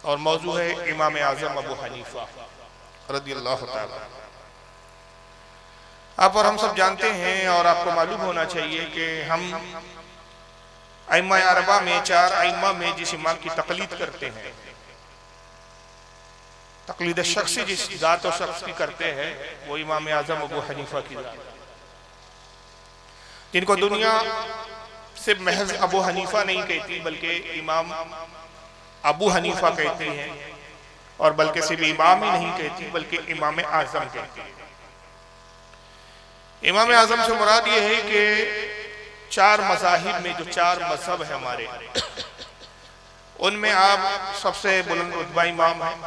और मौजू है इमाम आज़म अबू हनीफा रज़ियल्लाहु ताला। आप और हम सब जानते हैं और आपको मालूम होना चाहिए कि हम अइम्मा अरबा में, चार अइम्मा में जिस इमाम की तकलीद करते हैं, तकलीद शख्सी जिस जात और शख्स की करते हैं, वो इमाम आज़म अबू हनीफा की जात, जिनको दुनिया सिर्फ महज अबू हनीफा नहीं कहती बल्कि इमाम अबू हनीफा कहती हैं, और बल्कि सिर्फ इमाम ही नहीं कहती बल्कि इमाम आज़म कहती है। इमाम आज़म से मुराद ये है कि चार मज़ाहिब में जो चार मज़हब है हमारे, उनमें आप सबसे बुलंद रुतबा इमाम हैं,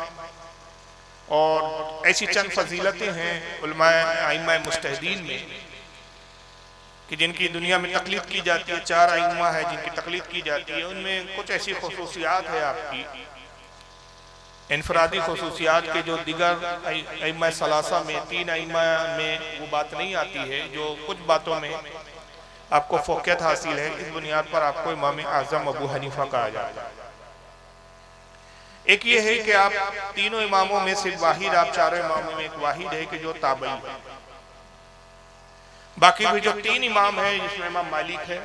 और ऐसी चंद फजीलतें हैं उलमाए अइम्मा मुज्तहिदीन में कि जिनकी दुनिया में तकलीद की जाती है। चार अइम्मा है जिनकी तकलीद की जाती है, उनमें कुछ ऐसी खुसूसियात है आपकी इनफरादी खुसूसियात के जो दिगर अइम्मा सलासा में, तीन अइम्मा में वो बात नहीं आती है, जो कुछ बातों में आपको फ़ौक़ियत हासिल है। इस बुनियाद पर आपको इमाम आज़म अबू हनीफा कहा जाता है। एक ये है कि आप तीनों इमामों में सिर्फ वाहिद, आप चारों इमामों में एक वाहिद है कि जो ताबई है। बाकी भी जो तीन इमाम हैं, जिसमें इमाम मालिक है,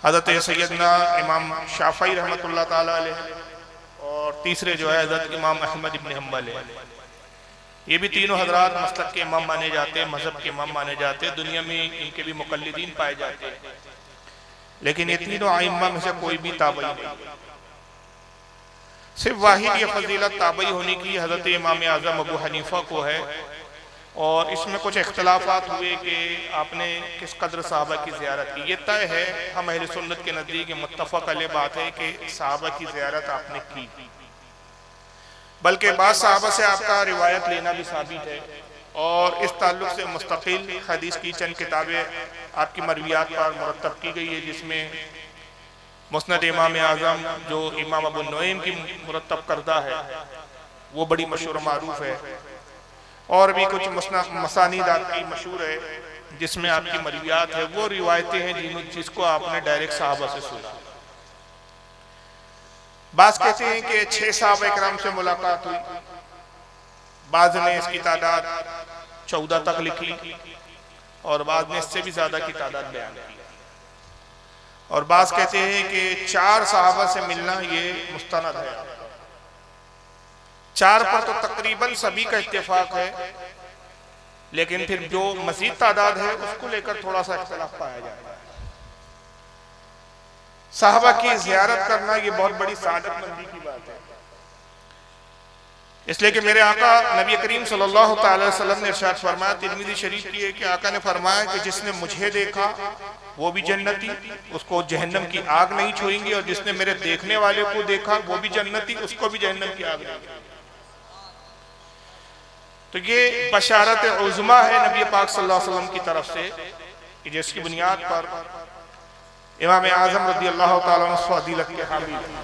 हज़रत सैयदना इमाम शाफ़ई रहमतुल्लाह ताला अलैह, और तीसरे जो है हज़रत इमाम अहमद इब्न हम्बल है। ये भी तीनों हजरात मसलक के इमाम माने जाते हैं, मजहब के इमाम माने जाते हैं, दुनिया में इनके भी मुक़ल्लिदीन पाए जाते हैं, लेकिन ये तीनों आइम्मा में से कोई भी ताबई नहीं। सिर्फ वाहिद ये फजीलत ताबई होने की हज़रत इमाम आज़म अबू हनीफा को है, और इसमें कुछ इख्तलाफात हुए कि आपने किस कदर सहाबा की ज़ियारत की। ये तय है, हम अहले सुन्नत के नज़दीक मुत्तफ़क़ अलैह बात है कि सहाबा की ज़ियारत आपने की, बल्कि बाद सहाबा से आपका रिवायत लेना भी साबित है, और इस ताल्लुक़ से मुस्तक़िल हदीस की चंद किताबें आपकी मरवियात पर मुरतब की गई है, जिसमें मुस्नद इमाम आज़म जो इमाम अबू नुईम की मुरतब करदा है वो बड़ी मशहूर मारूफ है, और भी कुछ मसानीद आपकी मशहूर है जिसमें आपकी मरवियात है। वो रिवायतें हैं जिसको आपने डायरेक्ट सहाबा से सुना। बाज़ कहते हैं कि 6 सहाबा इकराम से मुलाकात हुई, बाज़ ने इसकी तादाद 14 तक लिखी, और बाज़ ने इससे भी ज़्यादा की तादाद बयान की, और बाज़ कहते हैं कि 4 सहाबा से मिलना ये मुस्तनद है। 4 पर तो तकरीबन सभी का इत्तेफाक है, लेकिन फिर जो मज़ीद तादाद है उसको लेकर थोड़ा सा इख्तिलाफ पाया जाता है। सहाबा की ज़ियारत करना ये बहुत बड़ी सादतमंदी की बात है, इसलिए कि मेरे आका नबी करीम सल्लल्लाहु अलैहि वसल्लम ने इरशाद फरमाया, तिर्मिज़ी शरीफ की है कि आका ने फरमाया कि जिसने मुझे देखा वो भी जन्नती, उसको जहन्नम की आग नहीं छुएंगी, और जिसने मेरे देखने वाले को देखा वो भी जन्नती, उसको भी जहन्नम की आग नहीं। तो ये बशारत उज़्मा है नबी पाक सल्लल्लाहु अलैहि वसल्लम की तरफ से, कि जिसकी बुनियाद पर इमाम आज़म रज़ियल्लाहु ताला अन्हु फ़ज़ीलत के हामिल हैं,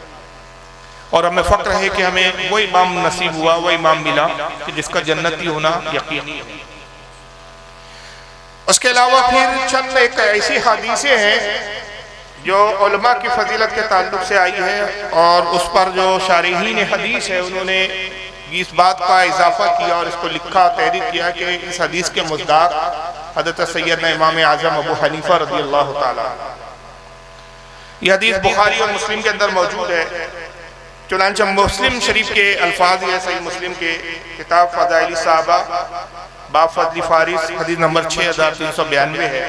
और हमें फ़ख्र है कि हमें वो इमाम नसीब हुआ, वो इमाम मिला कि जिसका जन्नती होना यकीनी है। उसके अलावा फिर चंद एक ऐसी हदीसें हैं जो उलमा की फजीलत के ताल्लुक से आई है, और उस पर जो शारिहीन हदीस है उन्होंने इस बात का इजाफा किया और इसको लिखा, तहरीर किया कि इस हदीस के मुस्दाक हज़रत सैयदना इमाम आज़म अबू हनीफा रज़ियल्लाहु ताला। यह हदीस बुखारी और मुस्लिम के अंदर मौजूद है। चुनांचे मुस्लिम शरीफ के अल्फाज है, सही मुस्लिम के किताब फ़ज़ाइल सहाबा बाब फ़ज़्ल फारिस हदीस नंबर 6392 है।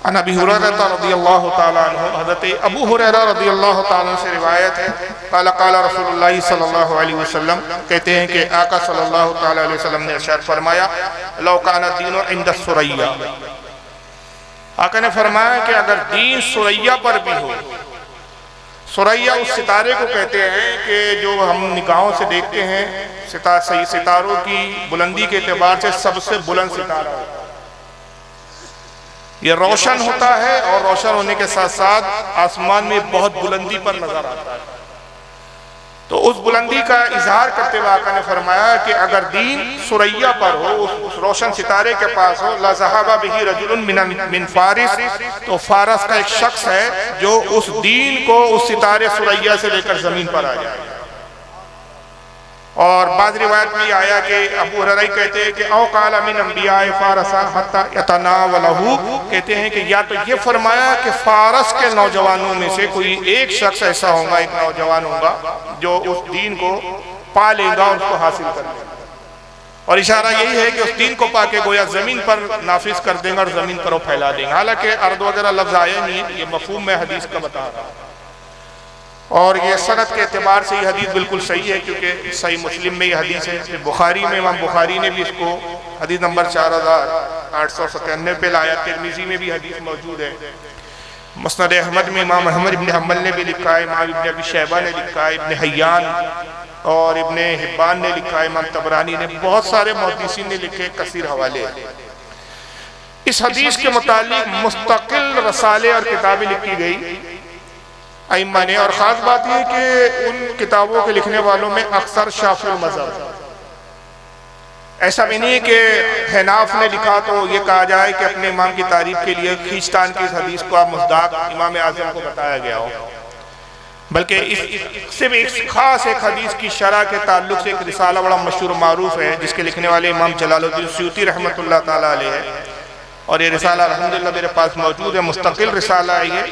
अन अबी हुरैरा रज़ियल्लाहु ताला अन्हु, हज़रत अबू हुरैरा रज़ियल्लाहु ताला से रिवायत है, क़ाला क़ाला रसूलुल्लाह सल्लल्लाहु अलैहि वसल्लम, कहते हैं कि आका सल्लल्लाहु ताला अलैहि वसल्लम ने इरशाद फरमाया, लौ काना दीनु इंद सुरैया, आका ने फरमाया कि अगर दीन सुरैया पर भी हो। सुरैया उस सितारे को कहते हैं कि जो हम निगाहों से देखते हैं, सितारों की बुलंदी के एतबार से सबसे बुलंद सितारा होता है। ये रोशन होता है, और रोशन होने के साथ साथ आसमान में बहुत बुलंदी पर नजर आता है। तो उस बुलंदी का इजहार करते हुए आका ने फरमाया कि अगर दीन सुरैया पर हो, उस रोशन सितारे के पास हो, ला ज़हाबा बिही रजुलुन मिन फारिस, तो फारस का एक शख्स है जो उस दीन को उस सितारे सुरैया से लेकर जमीन पर आ जाए। और बाद रिवायत में आया कि अबू हुरैरा कहते हैं कि औ काल मिन अंबिया फारसा हत्ता यतनावलहु, कहते हैं कि या तो ये फरमाया कि फारस के नौजवानों में से कोई एक शख्स ऐसा होगा, एक नौजवान होगा जो उस दीन को पा लेगा और उसको हासिल कर लेगा। और इशारा यही है कि उस दीन को पाके गोया ज़मीन पर नाफिज कर देंगे और ज़मीन पर वो फैला देंगे। हालांकि अर्द वगैरह लफ्ज़ आया नहीं है, ये मफहूम में हदीस का बता रहा है। और ये सनद के एतबार से ये हदीस बिल्कुल सही है, क्योंकि सही मुस्लिम में ये हदीस है। बुखारी में इमाम बुखारी ने भी इसको हदीस नंबर 4897 पे लाया। तिरमिज़ी में भी हदीस मौजूद है। मुस्नद अहमद में इमाम अहमद इब्न हम्बल ने भी लिखा है, इमाम इब्न अबी शैबा ने लिखा है, इब्न हय्यान और इब्न हिब्बान ने लिखा है, इमाम तबरानी ने, बहुत सारे मुहद्दिसीन ने लिखे कसीर हवाले। इस हदीस के मुतालिक मुस्तकिल रसाले और किताबें लिखी गई अइम्मा ने। और ख़ास बात यह कि उन किताबों के लिखने वालों में अक्सर शाफ़िई मज़हब, ऐसा भी नहीं कि हनाफ ने लिखा तो ये कहा जाए कि अपने इमाम की तारीफ के लिए खींचतान की इस हदीस को आप मुस्दाक इमाम आज़म को बताया गया हो, बल्कि इससे भी एक खास एक हदीस की शरह के ताल्लुक से एक रिसाला बड़ा मशहूर मारूफ है, जिसके लिखने वाले इमाम जलालुद्दीन सुयूती रहमतुल्लाह ताला अलैह है। और ये रिसाला अल्हम्दुलिल्लाह मेरे पास मौजूद है, मुस्तकिल रिसाला है ये,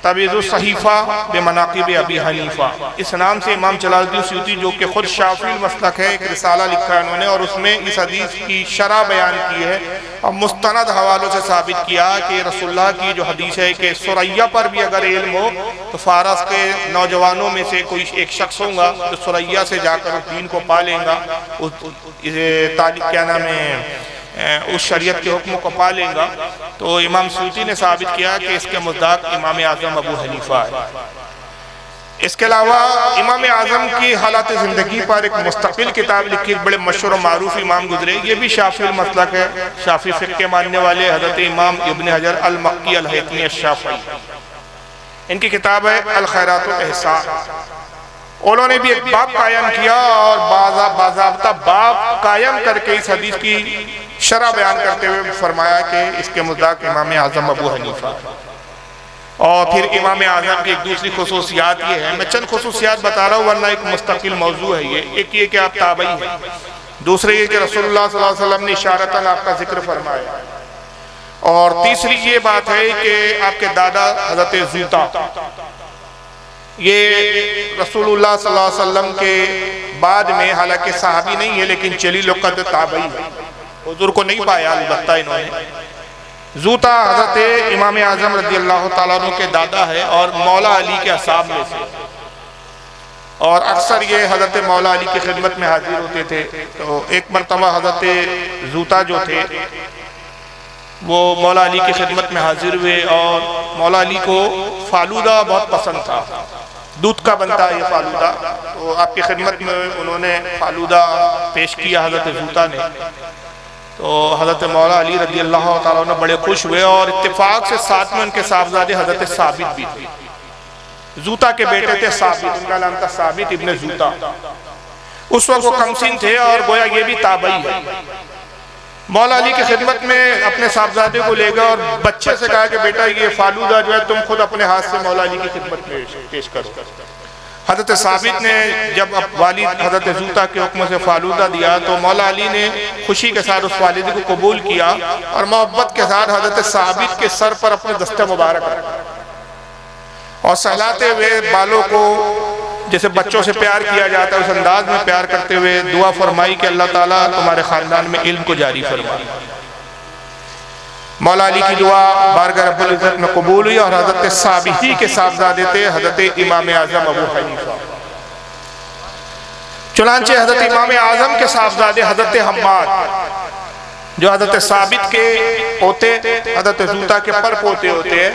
तबीज़ुस सहीफ़ा बेमनाक़िब अबी हनीफ़ा। इस नाम से इमाम जलालुद्दीन सुयूती, जो कि खुद शाफ़िई मसलक है, एक रिसाला लिखा है उन्होंने और उसमें इस हदीस की शरह बयान की है और मुस्तनद हवालों से साबित किया कि रसूलुल्लाह की जो हदीस है कि सुरैया पर भी अगर इल्म हो तो फारस के नौजवानों में से कोई एक शख्स होगा जो सुरैया से जाकर उस दीन को पा लेगा, उस तालिब क्या नाम है उस शरीयत के हुक्म को पा लेगा। तो इमाम सूती ने साबित किया कि इसके मुस्दाक इमाम आज़म अबू हनीफा है। इसके अलावा इमाम आज़म की हालात ज़िंदगी पर एक मुस्तकिल किताब लिखी, बड़े मशहूर मारूफ इमाम गुजरे, ये भी शाफ़िई मसलक है, शाफ़िई फ़िक़्ह के मानने वाले हज़रत इमाम इब्न हजर अल मक्की अल हैतमी अश-शाफ़िई। इनकी किताब है अल खैरात व एहसान। उन्होंने भी एक बाब कायम किया और बाज़ाब्ता बाब कायम करके इस हदीस की शरह बयान करते हुए फरमाया कि इसके मुस्दाक इमाम आज़म अबू हनीफा। और फिर इमाम आज़म की एक दूसरी खुसूसियात ये है, मैं चंद खुसूसियात बता रहा हूँ वरना एक मुस्तकिल मौजू है ये। एक ये कि आप ताबई हैं, दूसरे ये कि रसूलुल्लाह सल्लल्लाहु अलैहि वसल्लम ने इशारतन आपका जिक्र फरमाया, और तीसरी ये बात है कि आपके दादा हज़रत ज़ूता, ये रसूलुल्लाह सल्लल्लाहु अलैहि वसल्लम के बाद में, हालांकि सहाबी नहीं है लेकिन चली लोकत ताबई है, हुजूर को नहीं पाया अलबत्ता इन्होंने। ज़ूता हज़रत इमाम आज़म रज़ियल्लाहु ताला अन्हु के दादा है और मौला अली के असहाब में से, और अक्सर ये हज़रत मौला अली की खिदमत में हाजिर होते थे। तो एक मरतबा हज़रत ज़ूता जो थे वो मौला अली की खिदमत में हाजिर हुए और मौला अली को फालूदा बहुत पसंद था, दूध का बनता है ये फालूदा, तो आपकी खिदमत में उन्होंने फालूदा पेश किया हज़रत ज़ूता ने। तो हज़रत मौला अली रज़ी अल्लाह ताला अन्हु बड़े खुश हुए और इत्तेफाक से साथ में उनके साहबजादे हज़रत साबित भी थे, ज़ूता के बेटे थे साबित, उनका नाम था साबित इब्न ज़ूता। उस वक्त वो कमसिन थे और गोया ये भी ताबई है। मौला अली की खिदमत में अपने साहबजादे को ले गया और बच्चे से कहा कि बेटा ये फालूदा जो है तुम खुद अपने हाथ से मौला अली की खिदमत में पेश करो। हज़रत साबित ने जब वालिद हज़रत ज़ूता के हुक्म से फालूदा दिया तो मौला अली ने खुशी के साथ उस वालिद को कबूल किया और मोहब्बत के साथ हज़रत साबित के सर पर अपने दस्ते मुबारक रखा और सहलाते हुए बालों को जैसे बच्चों से प्यार किया जाता है उस अंदाज में प्यार करते हुए दुआ फरमाई कि अल्लाह ताला तुम्हारे ख़ानदान में इल्म को जारी फरमाए। मौला अली की दुआ बारगाह रब्बुल इज़्ज़त में कबूल हुई और हज़रत साबिती के साहबजादे थे हज़रत इमाम आज़म अबू हनीफा। चुनांचे हज़रत इमाम आज़म के साहबजादे हज़रत हम्माद जो हज़रत साबित के पोते हज़रत ज़ूता के पर पोते होते हैं,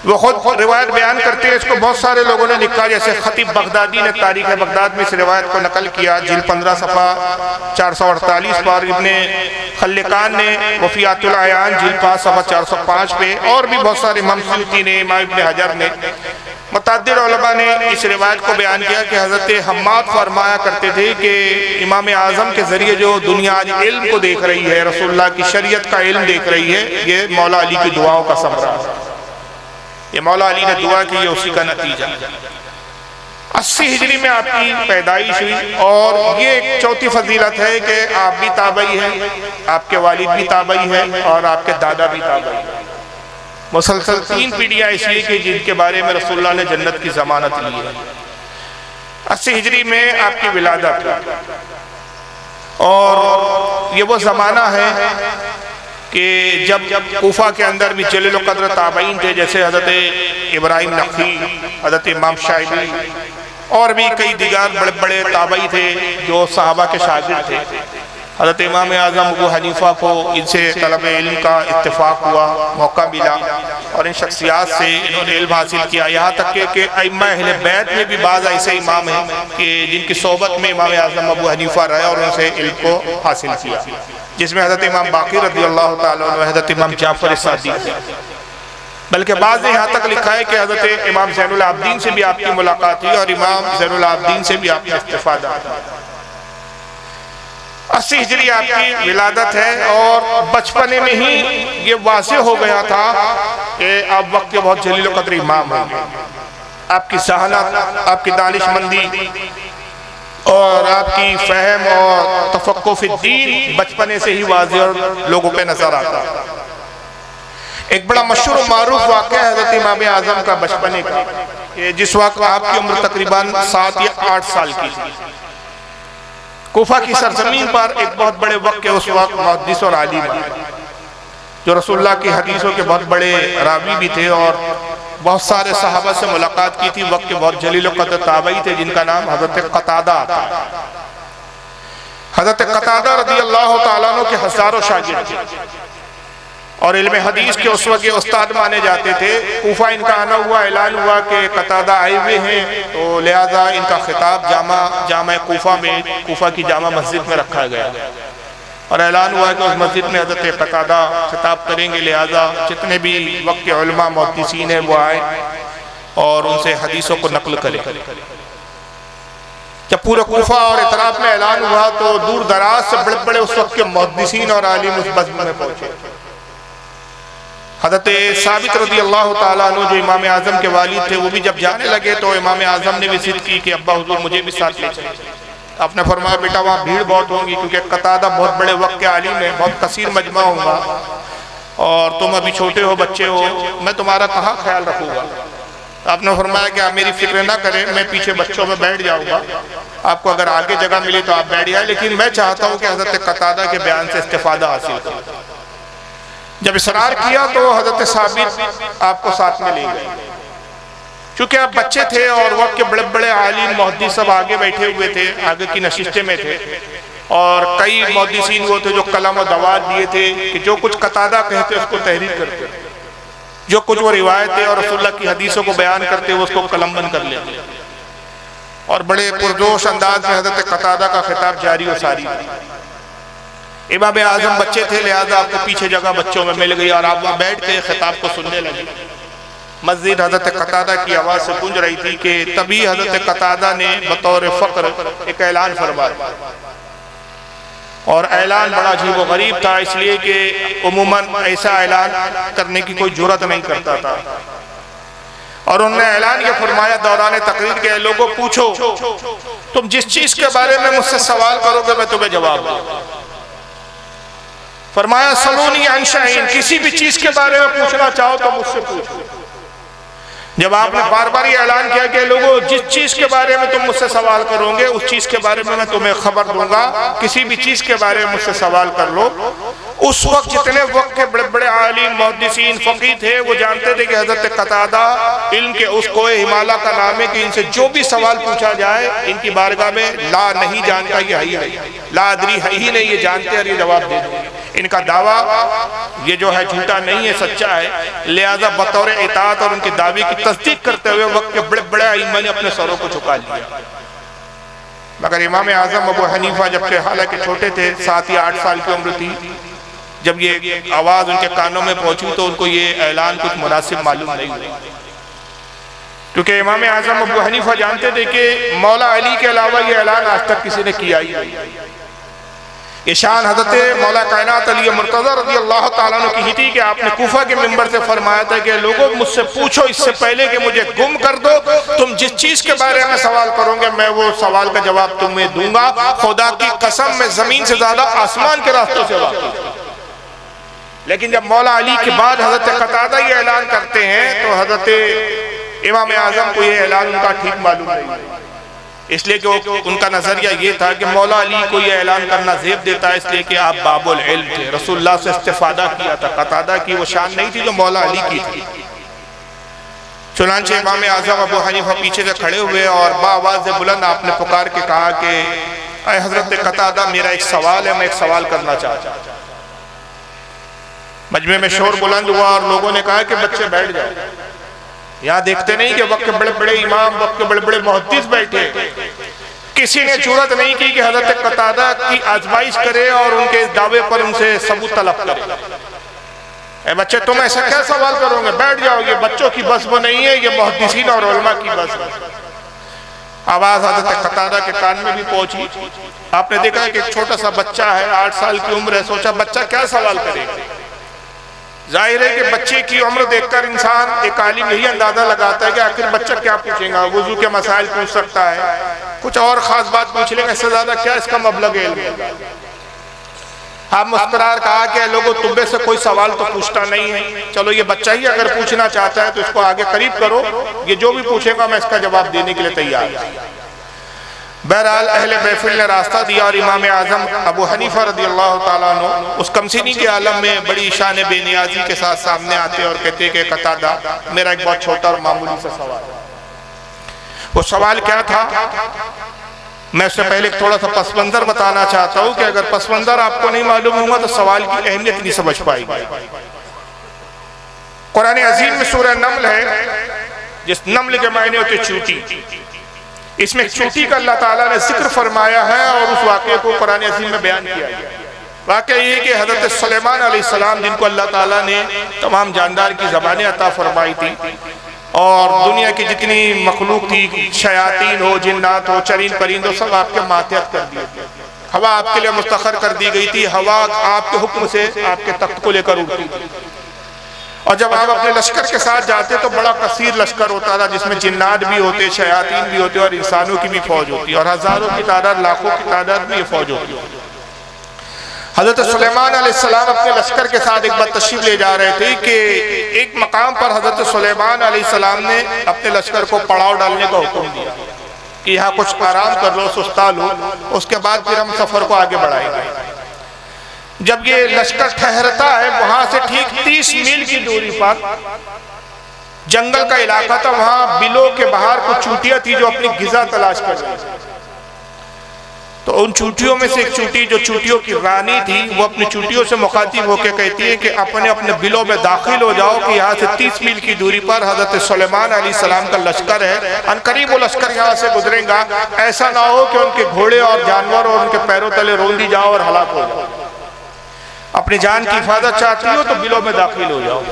वो खुद रिवायत बयान करते हैं। इसको बहुत सारे लोगों ने लिखा, जैसे खतीब बगदादी ने तारीख बगदाद में इस रिवायत को नकल किया, जिल 15 सफ़ा 448 पर, इब्ने खल्लिकान ने वफ़ियातुल अयान जिल 5 सफ़ा 405 पे, और भी बहुत सारे इमाम सूती ने, इमाम इब्ने हजर ने, मुतअद्दिद उलमा ने इस रिवायत को बयान किया कि हज़रत हम्माद फरमाया करते थे कि इमाम आज़म के ज़रिए जो दुनिया आज इल्म को देख रही है, रसूलुल्लाह की शरीयत का इल्म देख रही है, ये मौला अली की दुआओं का समरा है। ये मौला अली ने दुआ की, ये उसी का नतीजा। 80 हिजरी में आपकी पैदाइश हुई। और ये एक चौथी फजीलत है कि आप भी ताबई हैं, आपके वालिद भी ताबई हैं और आपके दादा भी ताबई हैं। मुसलसल 3 पीढ़ियाँ ऐसी कि जिनके बारे में रसूलुल्लाह ने जन्नत की जमानत ली है। 80 हिजरी में आपकी विलादत है और ये वो ज़माना है कि जब कूफा के अंदर भी जलील क़द्र ताबईन थे, जैसे हज़रत इब्राहिम नख़ी, हज़रत इमाम शाइबी और भी कई दिगार बड़े बड़े ताबई थे जो सहाबा के शागिर्द थे। हज़रत इमाम आज़म अबू हनीफा को इनसे तलब इल्म का इत्तेफाक हुआ, मौका मिला और इन शख्सियात से इन्होंने इल्म हासिल किया। यहाँ तक कि अइम्मा अहले बैत में भी बाज़ ऐसे इमाम हैं कि जिनकी सोबत में इमाम आज़म अबू हनीफा रहे और उनसे इल्म को हासिल किया, जिसमें हज़रत इमाम बाक़िर रज़ियल्लाहु ताला अन्हु, हज़रत इमाम जाफ़र सादिक़। बल्कि बाज़ ने यहाँ तक लिखा है कि हज़रत इमाम ज़ैनुल आबिदीन से भी आपकी मुलाकात हुई और इमाम ज़ैनुल आबिदीन से भी आपने इस्तिफ़ादा। 80 हिजरी आपकी विलादत है और बचपने में ही ये वाज़ेह हो गया था कि आप वक्त के बहुत जलील क़द्र इमाम हैं। आपकी सहनत, आपकी दानिशमंदी और आपकी फ़हम और तफ़क्कुह फ़िद्दीन बचपने से ही वाज़ेह और लोगों पे नजर आता। एक बड़ा मशहूर मारूफ वाक़या है हज़रत इमाम आज़म का बचपने का, जिस वक्त आपकी उम्र तकरीबन 7 या 8 साल की थी। कूफा की सरजमीन पर एक बहुत बड़े वक्त के उस वक्त मुहद्दिस और आलिम जो रसूलुल्लाह की हदीसों के बहुत बड़े रावी भी थे और बहुत सारे सहाबा से मुलाकात की थी। वक्त के बहुत जलील क़द्र ताबई थे जिनका नाम हज़रत क़तादा था। हज़रत क़तादा रज़ियल्लाहु ताला अन्हु के हज़ारों शागिर्द थे और इल्म हदीस के उस वक्त उस्ताद माने जाते थे। कूफा इनका आना हुआ, ऐलान हुआ कि क़तादा आए हुए हैं, तो लिहाजा इनका खिताब जामा कूफा में, कूफा की जामा मस्जिद में रखा गया और ऐलान हुआ कि उस मस्जिद में हज़रत क़तादा खिताब करेंगे। लिहाजा जितने भी वक्त के उलमा मुहद्दिसीन हैं वो आए और उनसे हदीसों को नकल करें। जब पूरे कूफा और इतराब में ऐलान हुआ तो दूर दराज से बड़े बड़े उस वक्त के मुहद्दिसीन और आलिम उस मस्जिद में पहुंचे। हज़रत साबित रज़ियल्लाहु ताला अन्हु जो इमाम आज़म के वालिद थे, वो भी जब जाने लगे तो इमाम आज़म ने भी जिद की कि अब्बा हुज़ूर मुझे भी साथ ले चलिए। आपने फरमाया बेटा वहाँ भीड़ बहुत होगी क्योंकि क़तादा बहुत बड़े वक्त के आलिम है, बहुत कसीर मजमा होगा और तुम अभी छोटे हो, बच्चे हो, मैं तुम्हारा कहाँ ख्याल रखूँगा। आपने फरमाया कि आप मेरी फिक्र ना करें, मैं पीछे बच्चों में बैठ जाऊँगा, आपको अगर आगे जगह मिली तो आप बैठ जाए, लेकिन मैं चाहता हूँ कि हज़रत क़तादा के बयान से इस्तिफ़ादा हासिल करूँ। जब इसरार किया तो हज़रत साबित आपको साथ में ले गए। चूँकि आप बच्चे थे और वक्त के बड़े बड़े आलिम मुहद्दिस सब आगे बैठे हुए थे, आगे की नशिस्ते में थे और कई मुहद्दिसीन वो थे जो कलम और दवात दिए थे कि जो कुछ क़तादा कहते उसको तहरीर करते, जो कुछ वो रिवायतें और रसूलुल्लाह की हदीसों को बयान करते वो उसको कलमबंद कर लेते और बड़े पुरजोश अंदाज में हज़रत क़तादा का खिताब जारी और सारी। इमाम आज़म बच्चे थे, लिहाजा आपको पीछे जगह बच्चों में मिल गई और आप वहाँ बैठ के खिताब को सुनने लगे। मस्जिद हज़रत क़तादा की आवाज़ से गूंज रही थी कि तभी हज़रत क़तादा ने बतौर फ़क्र एक ऐलान फरमाया और ऐलान बड़ा अजीब व गरीब था, इसलिए कि उमूमन ऐसा ऐलान करने की कोई जुर्रत नहीं करता था। और उन्होंने ऐलान ये फरमाया दौरान तकरीर के, लोगों पूछो तुम जिस चीज़ के बारे में मुझसे सवाल करोगे मैं तुम्हें जवाब दूंगा। फरमाया सलूनी अन शैइन, किसी भी चीज के बारे में पूछना चाहो तो मुझसे पूछो। जब आपने बार बार ये ऐलान किया कि लोगों जिस चीज के बारे में तुम मुझसे सवाल करोगे उस चीज के बारे में मैं तुम्हें खबर दूंगा, किसी भी चीज के बारे में मुझसे सवाल कर लो। उस वक्त जितने वक्त के बड़े बड़े आलिम मुहद्दिसीन फकीह थे वो जानते थे कि हज़रत क़तादा इल्म के उस कोए हिमालय का नाम है कि इनसे जो भी सवाल पूछा जाए इनकी बारगाह में ला नहीं जानता ये है ही नहीं, ला अदरी है ही नहीं, ये जानते और ये जवाब दे देंगे। इनका दावा ये जो है झूठा नहीं है, सच्चा है। लिहाजा बतौर इताअत और उनके दावे की तस्दीक करते हुए वक्त के बड़े बड़े आइम्मा ने अपने सरों को झुका लिया। मगर इमाम आज़म अबू हनीफा जबकि हालांकि छोटे थे, 7 या 8 साल की उम्र थी, जब ये आवाज़ उनके कानों में पहुंची तो उनको ये ऐलान कुछ मुनासिब मालूम नहीं हुआ, क्योंकि इमाम आज़म अबू हनीफा जानते थे कि मौला अली के अलावा ये ऐलान आज तक किसी ने किया ही नहीं। ये शान हज़रत मौला कायनात अली मुर्तज़ा रज़ी अल्लाह ताला अन्हु की ही थी कि आपने कूफा के मिंबर से फरमाया था कि लोगों मुझसे पूछो इससे पहले कि मुझे गुम कर दो, तुम जिस चीज के बारे में सवाल करोगे मैं वो सवाल का जवाब तुम्हें दूंगा। खुदा की कसम मैं जमीन से ज्यादा आसमान के रास्तों से वाकिफ हूं। लेकिन जब मौला अली के बाद हजरत कतादा ये ऐलान करते हैं तो हजरत इमाम आजम को ये ऐलान उनका ठीक मालूम नहीं, इसलिए कि उनका नजरिया ये था कि मौला अली को ये ऐलान करना ज़ेब देता है इसलिए कि आप बाबुल इल्म थे, रसूलुल्लाह से इस्तिफादा किया था। कतादा की वो शान नहीं थी जो मौला अली की थी। चुनांचे इमाम आजम अबू हनीफा पीछे से खड़े हुए और बाआवाज़ बुलंद आपने पुकार के कहा कि ऐ हजरत कतादा मेरा एक सवाल है, मैं एक सवाल करना चाहता हूं। मजमे में शोर बुलंद हुआ और लोगों ने कहा कि बच्चे बैठ जाए। यहाँ देखते नहीं कि वक्त के बड़े बड़े इमाम, वक्त के बड़े बड़े मुहद्दिस बैठे, किसी ने जरूरत नहीं की कि हजरत कतादा की आजमाइश करे और उनके इस दावे पर उनसे सबूत तलब करे। ए बच्चे तुम ऐसा क्या सवाल करोगे, बैठ जाओ, ये बच्चों की बस वो नहीं है, ये मुहद्दिसीन और उलमा की बस है। आवाज हजरत कतादा के कान में भी पहुंची। आपने देखा कि एक छोटा सा बच्चा है, 8 साल की उम्र है, सोचा बच्चा क्या सवाल करेगा। जाहिर है कि बच्चे की उम्र देखकर इंसान एक आलिम यही अंदाजा लगाता है कि आखिर बच्चा क्या पूछेगा, वुजू के मसाइल पूछ सकता है, कुछ और खास बात पूछ लेंगे, इससे ज्यादा क्या इसका मबलग इल्म। आप मुस्कुरार कहा कि लोगों तुब्बे से कोई सवाल तो पूछता नहीं है, चलो ये बच्चा ही अगर पूछना चाहता है तो इसको आगे करीब करो, ये जो भी पूछेगा मैं इसका जवाब देने के लिए तैयार हूं। बहरहाल अहले महफिल ने रास्ता दिया और इमाम आजम अबू हनीफा रज़ी अल्लाह ताला अन्हु उस कमसिनी के आलम में बड़ी शान बेनियाजी के साथ सामने आते और कहते कि कतादा मेरा एक बहुत छोटा और मामूली सा सवाल है। वो सवाल क्या था, मैं उससे पहले थोड़ा सा पस मंजर बताना चाहता हूँ कि अगर पस मंजर आपको नहीं मालूम होगा तो सवाल की अहमियत नहीं समझ पाएगी। कुरान अजीम में सूरह नम्ल है, जिस नम्ल के मायने होते चूटी, इसमें चूटी का अल्लाह ताला ने जिक्र फरमाया है और उस वाक़े को कुरान अज़ीम में बयान किया है। वाक़या ये कि हज़रत सुलेमान अलैहिस्सलाम जिनको अल्लाह ताला ने तमाम जानदार की ज़बानें अता फरमाई थी और दुनिया की जितनी मखलूक थी, शयातीन हो, जिन्नात हो, चरिंद परिंद हो, सब आपके मातहत कर दिए। हवा आपके लिए मुस्तखर कर दी गई थी, हवा आपके हुक्म से आपके तख्त को लेकर उड़ती थी। और जब आप अपने लश्कर के साथ जाते तो बड़ा कसीर लश्कर होता था जिसमें जिन्नात भी होते, शयातीन भी होते और इंसानों की भी फौज होती और हजारों की तादाद, लाखों की तादाद में ये फौज होती। हजरत सुलेमान अलैहिस्सलाम अपने लश्कर के साथ एक बार तशरीफ ले जा रहे थे कि एक मकाम पर हजरत सुलेमान अलैहिस्सलाम ने अपने लश्कर को पड़ाव डालने का हुक्म दिया कि यहाँ कुछ आराम कर लो, सुस्ता लो, उसके बाद फिर हम सफर को आगे बढ़ाएंगे। जब ये लश्कर ठहरता है वहां से ठीक 30 मील की दूरी पर जंगल का इलाका था, वहां बिलों के बाहर कुछ चूटियां थी जो अपनी गिजा तलाश कर रही थी। तो उन चूटियों में से एक चूटी जो चूटियों की रानी थी वो अपनी चूटियों से मुखातिब होकर कहती है कि अपने अपने बिलों में दाखिल हो जाओ कि यहाँ से 30 मील की दूरी पर हजरत सुलेमान अलैहिस्सलाम का लश्कर है, अनकरीब वो लश्कर यहाँ से गुजरेगा, ऐसा ना हो कि उनके घोड़े और जानवर और उनके पैरों तले रोंदी जाओ और हलाक हो जाओ। अपनी जान की हिफाजत चाहती हो तो बिलों में दाखिल हो जाओ।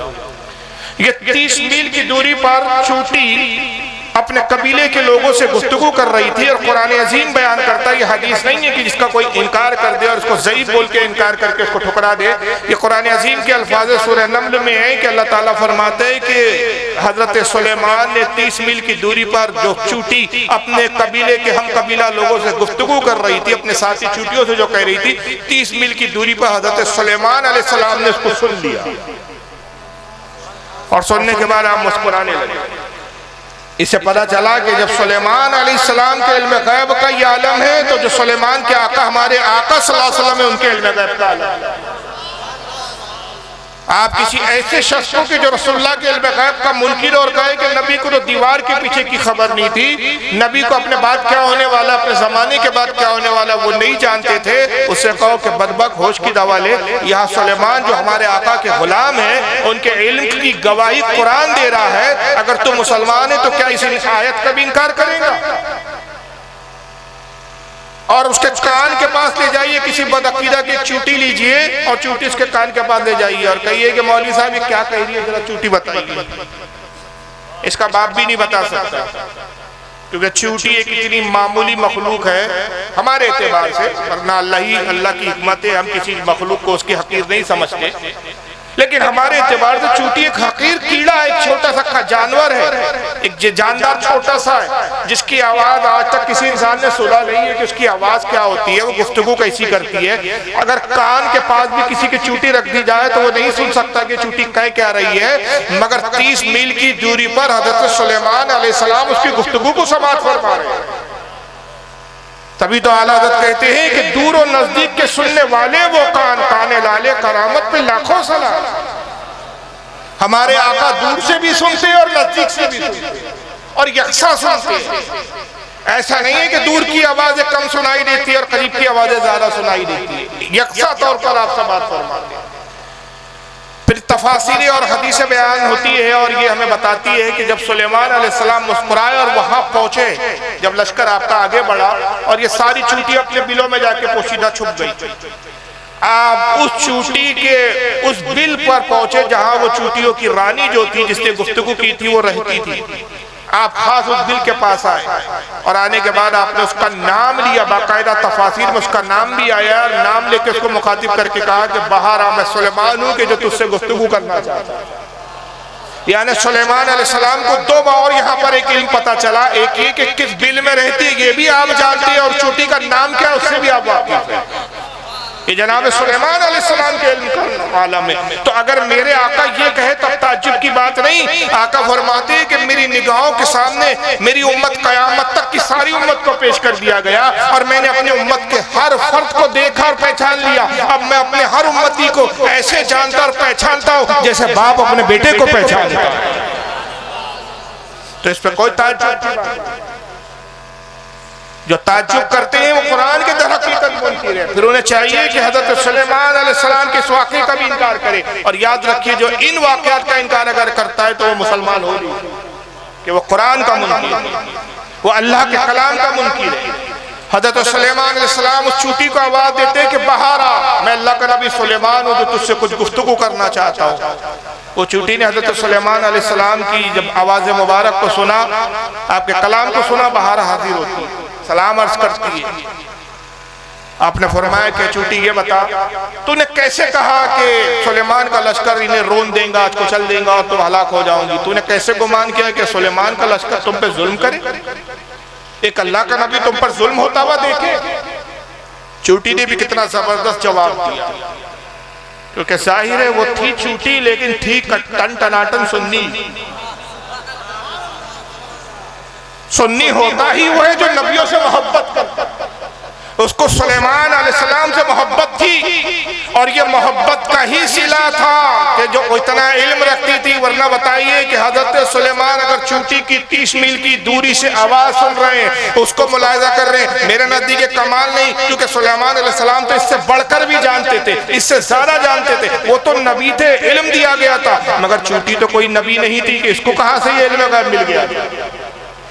ये 30 मील की दूरी पर चूटी अपने कबीले के लोगों से गुफ्तगू कर रही थी और कुरान अजीम बयान करता है, ये हदीस नहीं है कि जिसका कोई इनकार कर दे और उसको ज़ईफ बोल के इनकार करके उसको ठुकरा दे। ये कुरान अजीम के अल्फाज सूरह नम्ल में है कि अल्लाह ताला फरमाते हैं कि हजरत सुलेमान ने 30 मील की दूरी पर जो चूटी अपने कबीले के हम कबीला लोगों से गुफ्तगू कर रही थी, अपने साथी चूटियों से जो कह रही थी, 30 मील की दूरी पर हजरत सुलेमान अलैहिस्सलाम ने उसको सुन लिया और सुनने के बाद आप मुस्कुराने लगे। इससे पता चला कि जब सुलेमान अलैहिस्सलाम के इल्म गैब का ये आलम है तो जो सुलेमान के आका हमारे आका सल्लल्लाहु अलैहि वसल्लम है उनके इल्म गैब का आलम है। आप किसी ऐसे शख्स को कि जो रसूलुल्लाह के इल्म गैब का मुनकिर और कहे कि नबी को तो दीवार के पीछे की खबर नहीं थी, नबी को अपने बाद क्या होने वाला, अपने जमाने के बाद क्या होने वाला वो नहीं जानते थे, उससे कहो कि बदबक होश की दवा ले। यहाँ सुलेमान जो हमारे आका के गुलाम है उनके इल्म की गवाही कुरान दे रहा है, अगर तुम मुसलमान है तो क्या इस आयत का भी इनकार करेगा? और उसके कान के पास ले जाइए, किसी बदअकीदा की चूटी लीजिए और चूटी उसके कान के पास ले जाइए और कहिए कि मौलवी साहब ये क्या कह रही है, जरा चूटी बताइए। इसका बाप भी नहीं बता सकता। क्योंकि चूंटी एक इतनी मामूली मखलूक है हमारे एतबार से, वरना अल्लाह की हिकमत है, हम किसी मखलूक को उसकी हकीर नहीं समझते, लेकिन हमारे एतबार से चूंटी एक हकीर कीड़ा, एक छोटा सा जानवर है, एक जानदार छोटा सा है जिसकी आवाज आज तक किसी इंसान ने सुना नहीं है कि उसकी आवाज क्या होती है, वो गुफ्तगू कैसी करती है। अगर कान के पास भी किसी की चूंटी रख दी जाए तो वो नहीं सुन सकता कि चूंटी कह क्या रही है, मगर 30 मील की दूरी पर हजरत सुलेमान अलैहिस्सलाम उसकी गुफ्तगू को समाअत फरमा रहे हैं। तभी तो आला हज़रत कहते हैं कि दूर और नजदीक के सुनने वाले वो काने लाले करामत पे लाखों सलाम। हमारे आका दूर से भी सुनते हैं और नजदीक से भी सुनते हैं और यकसा सुनते हैं। ऐसा नहीं है कि दूर की आवाजें कम सुनाई देती है और करीब की आवाजें ज्यादा सुनाई देती है, यकसा तौर पर आप समाअत फरमाते हैं। फिर तफासिर और हदीस बयान होती है और ये हमें बताती है कि जब सुलेमान अलैहिस्सलाम मुस्कुराए और वहां पहुंचे, जब लश्कर आपका आगे बढ़ा और ये सारी चूंटी अपने बिलों में जाके पोशीदा छुप गई, आप उस चूंटी के उस बिल पर पहुंचे जहां वो चूंटियों की रानी जो थी, जिसने गुफ्तगू की थी, वो रहती थी। आप खास उस बिल के पास आए और आने के बाद आपने उसका नाम लिया, बाकायदा तफासिर में उसका नाम भी आया और नाम लेके उसको मुखातिब करके कहा कि बाहर आ, मैं सुलेमान हूं कि जो तुझसे गुफ्तगू करना चाहता है। यानी सुलेमान अलैहिस्सलाम को 2 बार यहाँ पर एक इल्म पता चला, एक ये कि किस बिल में रहती है ये भी आप जानते हैं और चोटी का नाम क्या है उससे भी आप वाकिफ हैं। ये जनाब सुलेमान अलैहिस्सलाम के इल्म का आलम है। तो अगर मेरे आका ये कहे तब ताज्जुब की बात नहीं। आका फरमाते हैं कि मेरी निगाहों के सामने मेरी उम्मत कयामत तक की सारी उम्मत को पेश कर दिया गया और मैंने अपनी उम्मत के हर फर्द को देखा और पहचान लिया। अब मैं अपने हर उम्मती को ऐसे जानता और पहचानता हूँ जैसे बाप अपने बेटे को पहचानता है। तो इस पर कोई ताज्जुब की बात नहीं। जो ताज्जुब करते हैं वो कुरान के दर हकीकत मुनकिर है। फिर उन्हें चाहिए कि हजरत सुलेमान अलैहिस्सलाम के इस वाक़े का भी इनकार करे। और याद रखिए जो इन वाक़यात का इनकार अगर करता है तो वो मुसलमान हो नहीं, कि वो कुरान का मुनकिर है, वो अल्लाह के कलाम का मुनकिर है। हजरत सुलेमान अलैहिस्सलाम उस चूंटी को आवाज देते हैं कि बाहर आ, मैं अल्लाह का नबी सुलेमान हूँ जो तुझसे कुछ गुफ्तगू करना चाहता हूँ। वो चूंटी ने हजरत सुलेमान अलैहिस्सलाम की जब आवाज मुबारक को सुना, आपके कलाम को सुना, बाहर हाजिर होती है, सलाम अर्ज करती है। आपने फरमाया कि चूंटी ये बता, तूने कैसे कहा कि सुलेमान का लश्कर इन्हें रोन देगा, आज कुचल देगा और तुम हलाक हो जाओगी? तूने कैसे गुमान किया कि सुलेमान का लश्कर तुम पे जुल्म करे? एक अल्लाह का नबी तुम पर जुल्म होता हुआ देखे? चूंटी ने भी कितना जबरदस्त जवाब दिया, क्योंकि जाहिर है वो थी चूंटी लेकिन थी टन टनाटन सुन्नी। सुन्नी होता ही वो है जो नबियों से मोहब्बत करता। उसको सुलेमान अलैहिस्सलाम से मोहब्बत थी और ये मोहब्बत का ही सिला था कि जो इतना इल्म रखती थी। वरना बताइए कि हजरत सुलेमान अगर चूंटी की 30 मील की दूरी से आवाज सुन रहे हैं, उसको मुलाहिजा कर रहे हैं, मेरे नजदीक कमाल नहीं, क्योंकि सुलेमान अलैहिस्सलाम तो इससे बढ़कर भी जानते थे, इससे ज्यादा जानते थे। वो तो नबी थे, इल्म दिया गया था, मगर चूंटी तो कोई नबी नहीं थी कि इसको कहां से ये इल्म गैब मिल गया।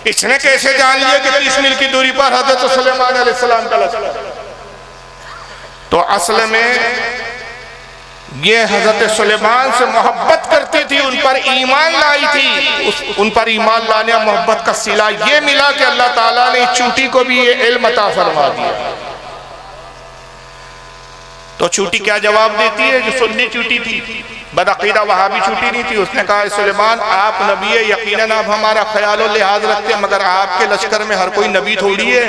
इसने कैसे जान लिया कि 30 मील की दूरी पर हजरत सुलेमान अलैहिस्सलाम का लश्कर? तो असल में ये हजरत सुलेमान से मोहब्बत करती थी, उन पर ईमान लाई थी। उन पर ईमान लाने और मोहब्बत का सिला ये मिला कि अल्लाह ताला ने चूंटी को भी ये इल्म अता फरमा दिया। तो चूंटी क्या जवाब देती है? जो सुन्नी चूंटी थी, बदअकीदा वहाबी चूंटी नहीं थी, उसने कहा सुलेमान आप नबी है, यकीनन आप हमारा ख्याल और लिहाज रखते हैं, मगर आपके लश्कर में हर कोई नबी थोड़ी है,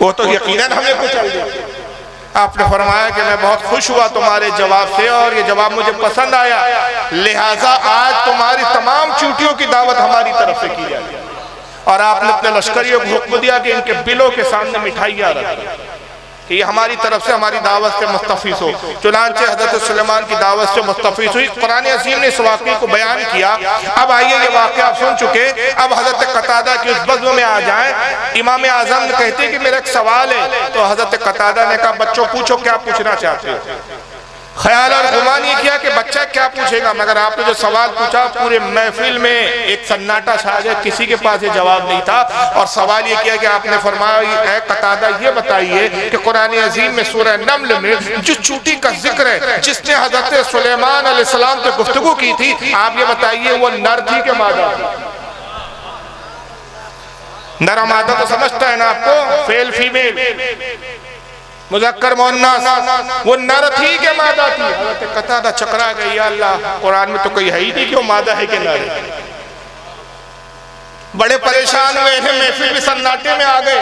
वो तो यकीनन हमें कुचल देते। आपने फरमाया कि मैं बहुत खुश हुआ तुम्हारे जवाब से और ये जवाब मुझे पसंद आया, लिहाजा आज तुम्हारी तमाम चूंटियों की दावत हमारी तरफ से की जाए। और आपने अपने लश्करियों को हुक्म दिया कि इनके बिलों के सामने मिठाइयाँ रखें कि ये हमारी तरफ से हमारी दावत से मुस्तफिज हो। चुनांचे हजरत सुलेमान की दावत से मुस्तफिज हुई। कुरान अज़ीम ने इस वाक़े को बयान किया। अब आइए ये वाक़या आप सुन चुके, अब हजरत कतादा की उस बज़्म में आ जाएं। इमाम आज़म ने कहते कि मेरा एक सवाल है। तो हजरत कतादा ने कहा बच्चों पूछो क्या पूछना चाहते हो। ख्याल और गुमान ये किया कि बच्चा क्या पूछेगा, मगर आपने जो सवाल पूछा पूरे महफिल में एक सन्नाटा छा गया, किसी के पास ये जवाब नहीं था। और सवाल ये किया कि आपने फरमाया कतादा ये बताइए कि कुरान अज़ीम में सूरह नम्ल में जो चूंटी का जिक्र है जिसने हजरत सुलेमान अलैहिस्सलाम से गुफ्तगू की थी, आप ये बताइए वो नर थी कि मादा? नर मादा तो समझता है ना आपको, फेल फीमेल, मुज़क्कर मुअन्नस, वो नर थी कि मादा थी? हज़रत कतादा चकरा गई, या अल्लाह, कुरान में तो कहीं है ही नहीं कि वो मादा है कि नर है। बड़े परेशान हुए हैं, महफिल भी सन्नाटे में आ गए,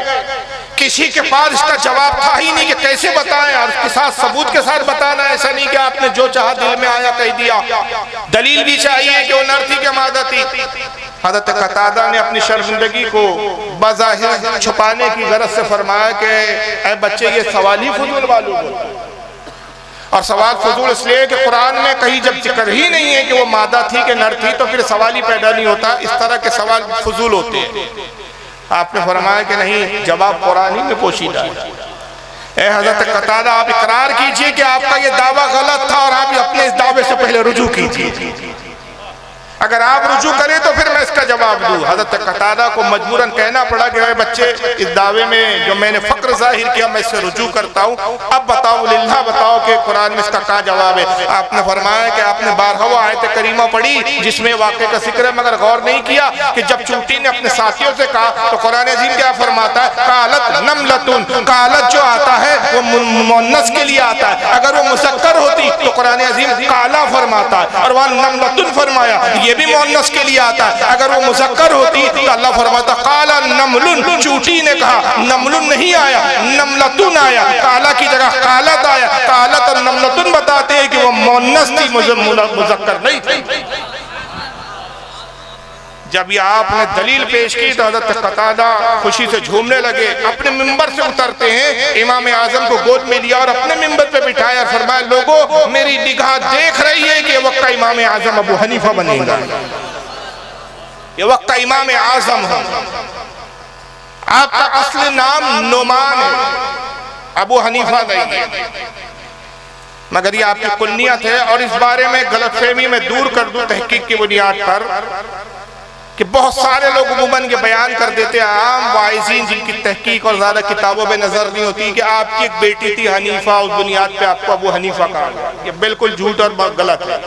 किसी के पास इसका जवाब था ही नहीं कि कैसे बताएं, और उसके साथ सबूत के साथ बताना। ऐसा नहीं कि आपने जो चाहा दिल में आया कह दिया, दलील भी चाहिए कि वो नर थी कि मादा थी। हज़रत कतादा ने अपनी शर्मिंदगी को बज़ाहिर छुपाने की गरज से फरमाया कि ऐ बच्चे, ये सवाल ही फजूल मालूम होता है। और सवाल फजूल इसलिए कि कुरान में कहीं जब जिक्र ही नहीं है कि वो मादा थी कि नर थी, तो फिर सवाल ही पैदा नहीं होता। इस तरह के सवाल फजूल होते हैं। आपने फरमाया कि नहीं, जवाब कुरान ही में पोशीदा है। ए हज़रत कतादा, आप इकरार कीजिए कि आपका ये दावा गलत था और आप अपने इस दावे से पहले रुजू कीजिए। अगर आप रुजू करें तो फिर मैं इसका जवाब दूं। हज़रत कतादा को मजबूरन कहना पड़ा कि भाई बच्चे, इस दावे में जो मैंने फ़क्र जाहिर किया मैं इससे रुजू करता हूँ, अब बताओ लिल्लाह बताओ कि कुरान में इसका क्या जवाब है। आपने फरमाया कि आपने 12 आयत करीमा पढ़ी जिसमें वाक़े का जिक्र है, मगर गौर नहीं किया कि जब चूंटी ने अपने साथियों से कहा तो कुरान अजीम क्या फरमाता है, कालत नमलतुन, कालत जो आता है वो मुअन्नस के लिए आता है, अगर वो मुज़क्कर होती तो कुरान अजीम काला फरमाता है, और वहाँ नमलतुन फरमाया, ये भी मुअन्नस के लिए आता है। अगर वो मुज़क्कर होती तो अल्लाह फरमाता काला नमलुन, चूंटी ने कहा, नमलुन नहीं आया, नमलतुन आया, काला की जगह कालत आया। कालत और नमलतुन बताते हैं कि वो मुअन्नस थी, मुज़क्कर नहीं थी। जब ये आपने दलील पेश की तो हज़रत कतादा खुशी से झूमने लगे, अपने मिंबर से उतरते हैं, इमाम आज़म को गोद में लिया और अपने मिंबर पे बिठाया, फरमाया लोगों मेरी निगाह देख रही है कि वक्त का इमाम आज़म अबू हनीफा बनेगा, ये वक्त का इमाम आज़म है। आपका असली नाम नुमान है, अबू हनीफा नहीं है, मगर ये आपकी कुन्नियत है। और इस बारे में गलतफहमी में दूर कर दूं तहकीक की बुनियाद पर कि बहुत सारे लोग उमूमन ये बयान कर देते हैं, आम वाइज़ीन जिनकी तहकीक और ज़्यादा किताबों में नज़र नहीं होती, कि आपकी एक बेटी थी हनीफा, उस बुनियाद पे आपको अबू हनीफा कहा गया। ये बिल्कुल झूठ और गलत है।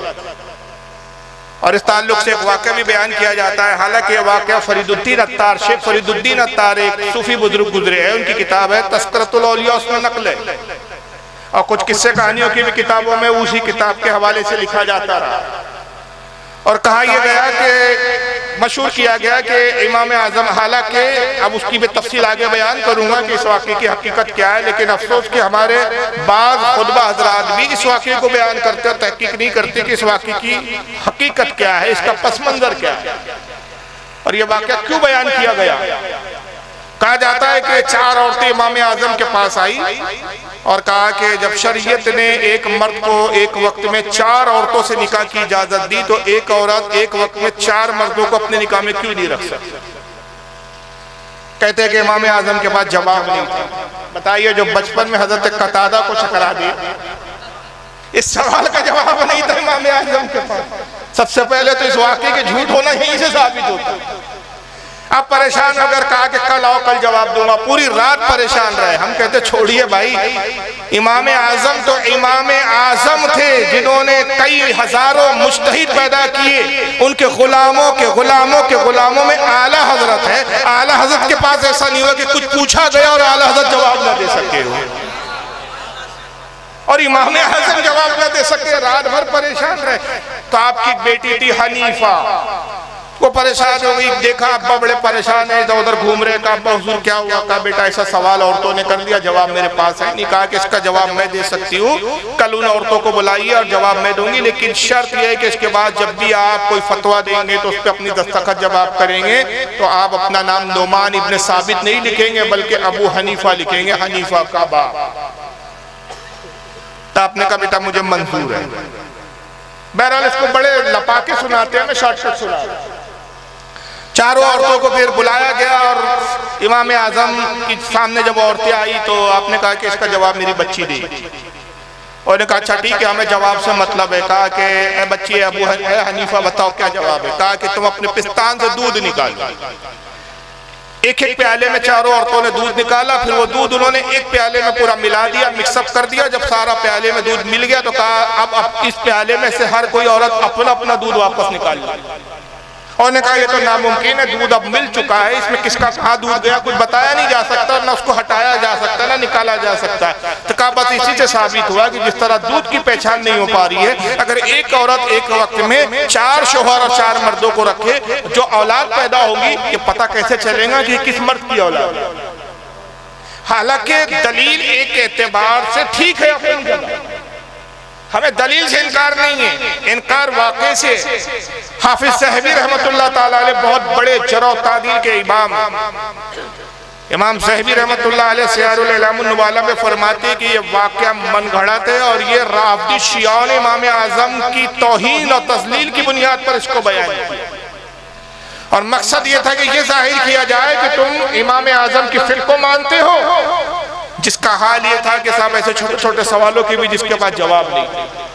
और इस ताल्लुक से एक वाक़या भी बयान किया जाता है, हालांकि वाक़या फरीदुद्दीन अत्तार, शेख फरीदुद्दीन अत्तार एक सूफी बुजुर्ग गुजरे हैं, उनकी किताब है तज़किरतुल औलिया, उसमें नकल है, और कुछ किस्से कहानियों की भी किताबों में उसी किताब के हवाले से लिखा जाता रहा। और कहा यह गया कि मशहूर किया गया कि इमाम आज़म, हालांकि अब उसकी भी तफसील आगे बयान करूंगा कि इस वाक़े की हकीकत क्या है, लेकिन अफसोस कि हमारे बाज़ खुतबा हज़रात भी इस वाक़े को बयान करते और तहकीक नहीं करते कि इस वाक़े की हकीकत क्या है, इसका पस मंज़र क्या है और यह वाक़या क्यों बयान किया गया। कहा जाता है कि 4 औरतें इमाम आज़म के पास आई और कहा कि जब शरीयत ने एक मर्द को एक वक्त में 4 औरतों से निकाह की इजाजत दी, तो एक औरत एक वक्त में 4 मर्दों को अपने निकाह में क्यों नहीं रख सकती। कहते हैं कि इमाम आज़म के पास जवाब नहीं था। बताइए, जो बचपन में हज़रत कतादा को चकरा दिया, इस सवाल का जवाब नहीं था इमाम आज़म के पास। सबसे पहले तो इस वाक़े के झूठ होना यहीं से साबित होता। अब परेशान अगर कहा कि कल आओ कल जवाब दूंगा, पूरी रात परेशान रहे। हम कहते छोड़िए भाई, इमाम आज़म तो इमाम आज़म थे जिन्होंने कई हजारों मुज्तहिद पैदा किए, उनके गुलामों में आला हजरत है। आला हजरत के पास ऐसा नहीं हुआ कि कुछ पूछा गया और आला हजरत जवाब न दे सके हो, और इमाम आज़म जवाब न दे सके, रात भर परेशान रहे। तो आपकी बेटी थी हनीफा, वो परेशान हो गई, देखा अब्बा बड़े परेशान है, इधर उधर घूम रहे, कहा अब्बा हुजूर क्या हुआ। कहा बेटा ऐसा सवाल औरतों ने कर दिया, जवाब मेरे पास है नहीं। कहा कि इसका जवाब मैं दे सकती हूँ, कल उन औरतों को बुलाइए और जवाब मैं दूंगी, लेकिन शर्त यह है कि इसके बाद जब भी आप कोई फतवा देंगे तो उस पर अपनी दस्तखत जब आप करेंगे तो आप अपना नाम नुमान इब्न साबित नहीं लिखेंगे बल्कि अबू हनीफा लिखेंगे, हनीफा का बाप। तो आपने कहा बेटा मुझे मंजूर है। बहरहाल इसको बड़े लपाके सुनाते हैं, मैं शॉर्टकट सुना। 4 औरतों को फिर बुलाया गया और इमाम आज़म के सामने जब औरतें आई तो आपने कहा कि इसका जवाब मेरी बच्ची दी। और ने कहा अच्छा ठीक है, हमें जवाब से मतलब है। कहा कि बच्ची अबू हनीफा बताओ क्या जवाब है। कहा कि तुम अपने पिस्तान से दूध निकालो। एक एक प्याले में 4 औरतों ने दूध निकाला, फिर वो दूध उन्होंने एक प्याले में पूरा मिला दिया, मिक्सअप कर दिया। जब सारा प्याले में दूध मिल गया तो कहा अब इस प्याले में से हर कोई औरत अपना अपना दूध वापस निकाल ली। और ने कहा ये तो नामुमकिन है, दूध अब मिल चुका है, इसमें किसका कहाँ दूध गया कुछ बताया नहीं जा सकता, ना उसको हटाया जा सकता, ना निकाला जा सकता। तो कहा बस इसी से साबित हुआ कि जिस तरह दूध की पहचान नहीं हो पा रही है, अगर एक औरत एक वक्त में 4 शोहर और 4 मर्दों को रखे, जो औलाद पैदा होगी ये पता कैसे चलेगा कि किस मर्द की औलाद। हालांकि दलील एक एतबार से ठीक है अपनी जगह, हमें दलील से इनकार नहीं है, इनकार वाक़े से। हाफिज सहबी रहमतुल्लाह ताला अलैह बहुत बड़े जरह तादील के इमाम सहबी रहमतुल्लाह अलैह सियारुल इलामुन नुबाला में फरमाते कि ये वाक़या मनगढ़ंत है और ये राफ़दी शियाओं ने इमाम आज़म की तौहीन और तज़लील की बुनियाद पर इसको बयान किया। और मकसद ये था कि ये जाहिर किया जाए कि तुम इमाम आज़म की फ़िक्र को मानते हो, जिसका हाल ये था कि साहब ऐसे छोटे छोटे सवालों के भी जिसके पास जवाब नहीं थे।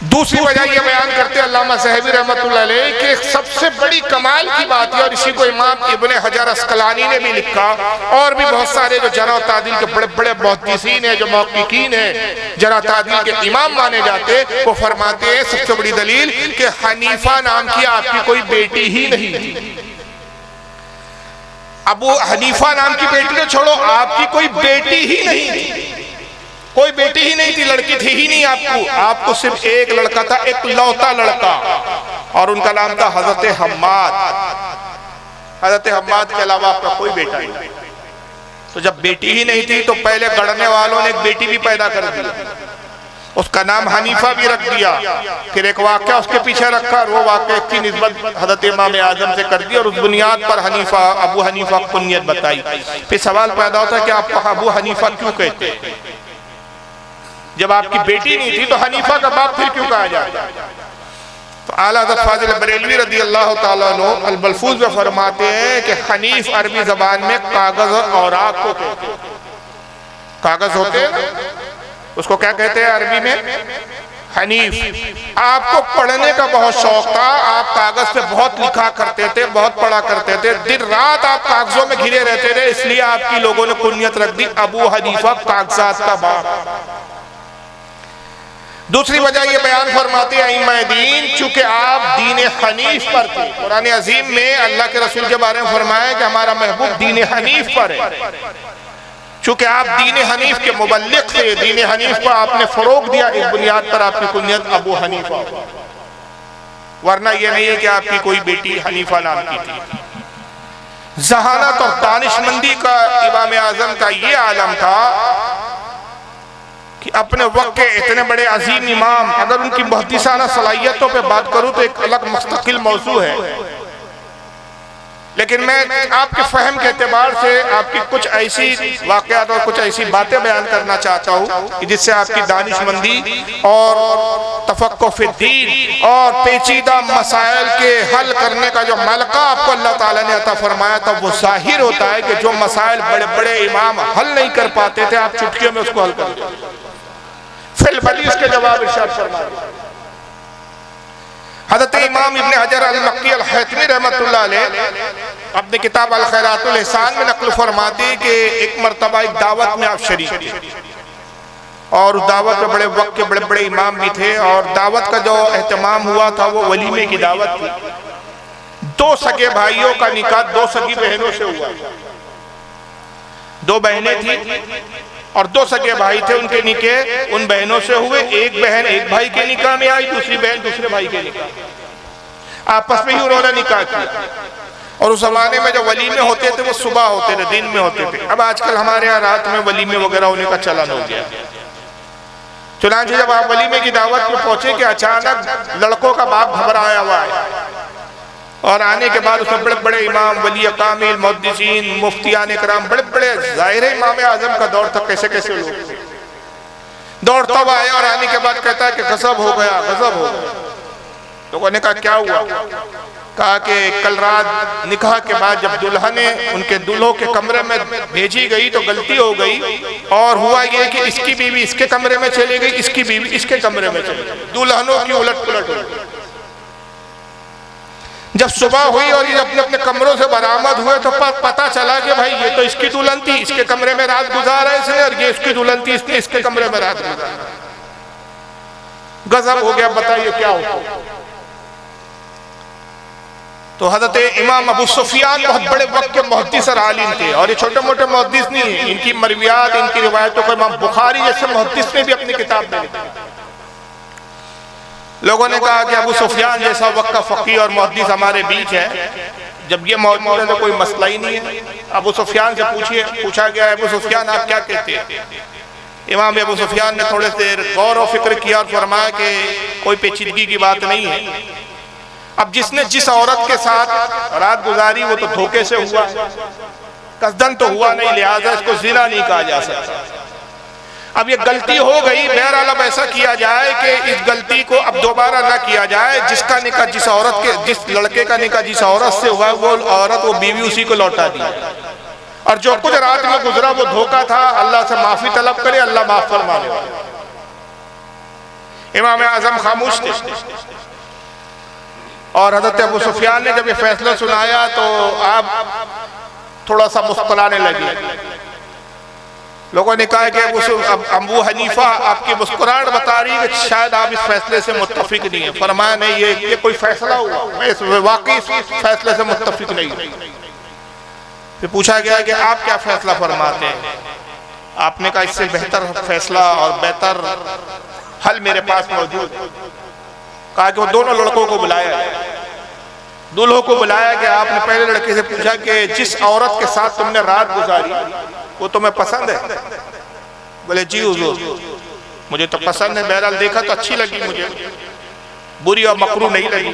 दूसरी वजह यह बयान करते अल्लामा सहबी रहमतुल्लाह अलैह कि सबसे बड़ी कमाल की बात है, और इसी को इमाम इब्ने हजर अस्कलानी ने भी लिखा, और भी बहुत सारे जो जरह तादील के बड़े बड़े मुहद्दिसीन हैं, जो मुहक्किकीन हैं, जरह तादील के इमाम माने जाते, वो फरमाते हैं सबसे बड़ी दलील कि हनीफा नाम की आपकी कोई बेटी ही नहीं थी। अबू हनीफा नाम की बेटी तो छोड़ो, आपकी कोई बेटी ही नहीं थी, कोई बेटी ही नहीं थी, लड़की थी ही नहीं आपको सिर्फ एक लड़का था, एक लौता लड़का, और उनका नाम था हजरत हम्माद। हजरत हम्माद के अलावा आपका कोई बेटा नहीं। तो जब बेटी ही नहीं थी तो पहले गढ़ने वालों ने एक बेटी भी पैदा कर दी, उसका नाम हनीफा भी रख दिया, फिर एक वाक़या उसके पीछे रखा, और वो वाक़या की निस्बत हजरत इमाम आज़म से कर दी, और उस बुनियाद पर हनीफा अबू हनीफा को कुनियत बताई। फिर सवाल पैदा होता है कि आप अबू हनीफा क्यों कहते हैं? जब आपकी बेटी नहीं थी तो हनीफा का बाप फिर क्यों कहा जाता? तो आला हज़रत फाज़िल बरेलवी रज़ी अल्लाह ताला अन्हु अल मलफूज़ में फरमाते हैं कि हनीफ अरबी ज़बान में कागज़ और औराक को कहते हैं। कागज़ होते हैं ना, उसको क्या कहते हैं अरबी में? हनीफ। आपको पढ़ने का बहुत शौक था, आप कागज पे बहुत लिखा करते थे, बहुत पढ़ा करते थे, दिन रात आप कागजों में घिरे रहते थे, इसलिए आपकी लोगों ने कुनियत रख दी अबू हनीफा, कागजात का बाप। दूसरी वजह ये बयान फरमाते हैं इमाम दीन, चूंकि आप दीन हनीफ पर थे। कुरान अजीम में अल्लाह के रसूल के बारे में फरमाया कि हमारा महबूब दीन हनीफ पर है। चूंकि आप दीन हनीफ के मुबल्लिग थे, दीन हनीफ को आपने फरोग दिया, इस बुनियाद पर आपकी कुनियत अबू हनीफा, वरना यह नहीं है कि आपकी कोई बेटी हनीफा नाम की थी। जहानत और दानिशमंदी का इमाम आज़म का ये आलम था कि अपने वक्त के इतने बड़े अजीम इमाम, अगर उनकी मुहद्दिसाना सलाहियतों पे बात करूं तो एक अलग मुस्तकिल मौजू है, लेकिन मैं आपके फहम के एतबार से आपकी कुछ ऐसी वाक़यात और कुछ ऐसी बातें बयान करना चाहता हूँ कि जिससे आपकी दानिशमंदी और तफक्कुह फिद्दीन और पेचीदा मसाइल के हल करने का जो मलका आपको अल्लाह ताला ने अता फरमाया था, वो जाहिर होता है कि जो मसाइल बड़े बड़े इमाम हल नहीं कर पाते थे, आप चुटकियों में उसको हल कर देते। फिल बली इसके जवाब इरशाद फरमाया। हज़रत इमाम इब्ने हजर अल मक्की अल हैतमी रहमतुल्लाह अलैह अपनी किताब अल खैरातुल एहसान में नक़ल फरमाते कि एक मरतबा एक दावत में आप शरीक थे, और उस दावत में बड़े वक्त के बड़े बड़े इमाम भी थे, और दावत का जो एहतमाम हुआ था वो वलीमे की दावत थी। 2 सगे भाइयों का निकाह 2 सगी बहनों से हुआ। 2 बहनें थी और 2 सगे भाई थे, उनके निकाह उन बहनों से हुए। एक बहन एक भाई के निकाह में आई, दूसरी बहन दूसरे भाई के निकाह, आपस में ही उन्होंने निकाह किया। और उस जमाने में जो वलीमे होते थे वो सुबह होते थे, दिन में होते थे। अब आजकल हमारे यहाँ रात में वलीमे वगैरह होने का चलन हो गया। चुनांचे जब आप वलीमे की दावत में पहुंचे कि अचानक लड़कों का बाप घबराया हुआ है, और आने के बाद उसमें बड़े बड़े इमाम, वली कामिल, मुहद्दिसीन, मुफ्तियान इकराम, बड़े बड़े ज़ाहिर इमाम आज़म का दौर था, कैसे कैसे लोग दौड़ता हुआ आया, और आने के बाद कहता है कि गज़ब हो गया, गज़ब हो गया। लोगों ने कहा क्या हुआ? कहा कि कल रात निकाह के बाद जब दुल्हने उनके दूल्हों के कमरे में भेजी गई तो गलती हो गई, और हुआ ये कि इसकी बीवी इसके कमरे में चली गई, इसकी बीवी इसके कमरे में चली गई, दुल्हनों की उलट पुलट हो गई। जब सुबह हुई और ये अपने अपने कमरों से बरामद हुए तो पता चला कि भाई ये तो इसकी दुल्हन थी, इसके कमरे में रात गुजारा इसने, और ये इसकी दुल्हन थी, इसने इसके कमरे में रात गुजारा। गजब हो गया। बताइए क्या होता? तो हजरत इमाम अबू सुफियान बहुत बड़े वक्त के मुहद्दिस और आलिम थे, और ये छोटे मोटे मुहद्दिस नहीं है, इनकी मरवियात, इनकी रिवायतों को इमाम बुखारी जैसे मुहद्दिस ने भी अपनी किताब में लिखा। लोगों ने कहा कि अबू सुफियान जैसा वक्त का फकीह और मुहद्दिस हमारे बीच है, जब ये मौजूद है तो कोई मसला ही नहीं है। अबू सुफियान से पूछा गया, अबू सुफियान आप क्या कहते हैं? इमाम अबू सुफियान ने थोड़े देर गौर और फिक्र किया और फरमाया कि कोई पेचीदगी की बात नहीं है। अब जिसने जिस औरत के साथ रात गुजारी वो तो धोखे से हुआ, कसदन तो हुआ नहीं, लिहाजा इसको जिना नहीं कहा जा सकता। अब ये गलती हो गई, बहरहाल अब ऐसा किया जाए कि इस गलती को अब दोबारा ना किया जाए। जिसका निकाह जिस लड़के का निकाह जिस औरत से हुआ वो औरत वो बीवी उसी को लौटा दी, और जो कुछ रात में गुजरा वो धोखा था, अल्लाह से माफी तलब करे, अल्लाह माफ फरमा दे। इमाम आजम खामोश थे, और हजरत अबू सुफियान ने जब ये फैसला सुनाया तो आप थोड़ा सा मुस्कुराने लगे। लोगों ने कहा कि अबू हनीफा आपकी मुस्कुराहट बता रही है कि शायद आप इस फैसले से मुत्तफिक नहीं है। फरमाया नहीं, ये कोई फैसला हुआ, मैं इस वाकई इस फैसले से मुत्तफिक नहीं। फिर पूछा गया कि आप क्या फैसला फरमाते हैं? आपने कहा इससे बेहतर फैसला और बेहतर हल मेरे पास मौजूद है। कहा कि वो दोनों लड़कों को बुलाया, दूल्हों को बुलाया कि आपने पहले लड़के से पूछा कि जिस औरत के साथ तुमने रात गुजारी वो तुम्हें पसंद है? बोले जी हुजूर मुझे तो पसंद है, बहरहाल देखा तो अच्छी लगी मुझे, बुरी और मकरूह नहीं लगी।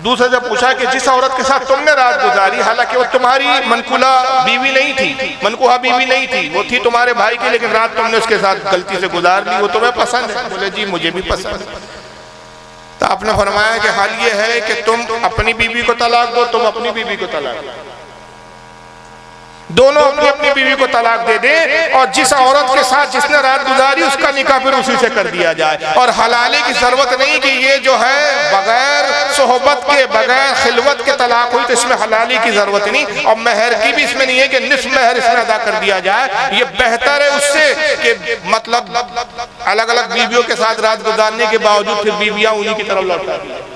दूसरे से पूछा कि जिस औरत के साथ तुमने रात गुजारी, हालांकि वो तुम्हारी मनकुला बीवी नहीं थी, मनकुहा बीवी नहीं थी, वो थी तुम्हारे भाई की, लेकिन रात तुमने उसके साथ गलती से गुजार ली, वो तुम्हें पसंद है? बोले जी मुझे भी पसंद है। तो आपने फरमाया कि हाल ये है कि तुम अपनी बीवी को तलाक दो, तुम अपनी बीवी को तलाक दो, दोनों अपनी अपनी बीवी को तलाक दे दे, और जिस औरत के साथ जिसने रात गुजारी उसका निकाह फिर उसी से कर दिया जाए। और हलाले की जरूरत नहीं कि ये जो है बगैर सोहबत के, बगैर खिलवत के तलाक हुई, तो इसमें हलाली की जरूरत नहीं, और महर की भी इसमें नहीं है कि निस्फ महर इसमें अदा कर दिया जाए। ये बेहतर है उससे कि मतलब अलग अलग बीवियों के साथ रात गुजारने के बावजूद फिर बीवियां उन्हीं की तरफ लौटा दी।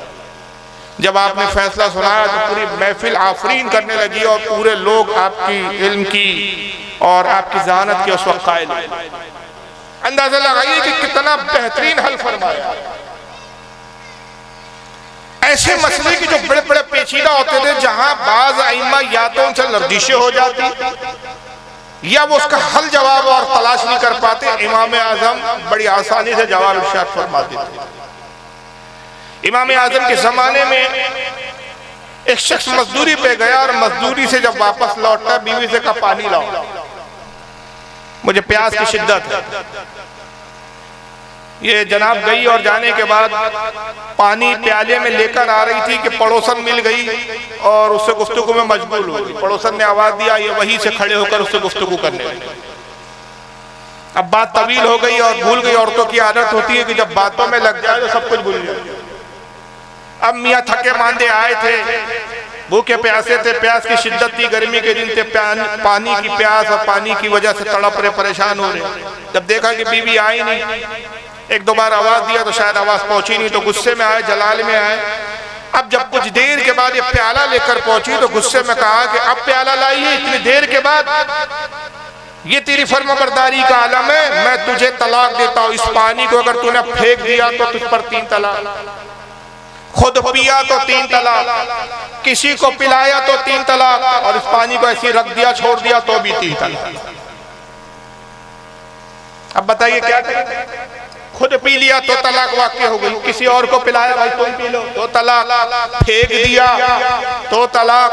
जब आपने फैसला सुनाया तो पूरी महफिल आफरीन करने लगी, और पूरे लोग आपकी इल्म की और आपकी जहानत के उस वक्त कायल। अंदाजा लगाइए कि कितना बेहतरीन हल फरमाया। ऐसे मसले की जो बड़े बड़े पेचीदा होते थे, जहां बाज आइम्मा या तो उनसे लर्जिशें हो जाती या वो उसका हल जवाब और तलाश नहीं कर पाते, इमाम आजम बड़ी आसानी से जवाब इरशाद फरमाते थे। इमाम आजम के जमाने में एक शख्स मजदूरी पे गया, और मजदूरी से जब वापस लौटा बीवी से कहा पानी लाओ, मुझे प्यास की शिद्दत है। ये जनाब गई, और जाने के बाद पानी प्याले में लेकर आ रही थी कि पड़ोसन मिल गई और उससे गुफ्तगू में मजबूर हो गई। पड़ोसन ने आवाज दिया, ये वहीं से खड़े होकर उससे गुफ्तगू करने लगे। अब बात तवील हो गई और भूल गई। औरतों की आदत होती है कि जब बातों में लग जाए तो सब कुछ भूल जाए। अब मियाँ थके मांदे आए थे, भूखे प्यासे थे, प्यास की शिद्दत थी, गर्मी के दिन थे, पानी की प्यास और पानी की वजह से तड़प रहे, परेशान हो रहे। जब देखा कि बीवी आई नहीं, एक दो बार आवाज दिया तो शायद आवाज पहुंची नहीं, तो गुस्से में आए, जलाल में आए। अब जब कुछ देर के बाद ये प्याला लेकर पहुंची तो गुस्से में कहा कि अब प्याला लाई है इतनी देर के बाद, ये तेरी फर्माबरदारी का आलम है, मैं तुझे तलाक देता हूँ। इस पानी को अगर तूने फेंक दिया तो तुझ पर 3 तलाक, खुद पिया तो 3 तलाक, किसी को पिलाया तो 3 तलाक, और इस पानी को ऐसे रख दिया छोड़ दिया तो भी 3 तलाक। अब बताइए क्या करें? खुद पी लिया तो तलाक वाक़ई हो गई, किसी और को पिलाया भाई तुम पी लो तो तलाक, फेंक दिया तो तलाक,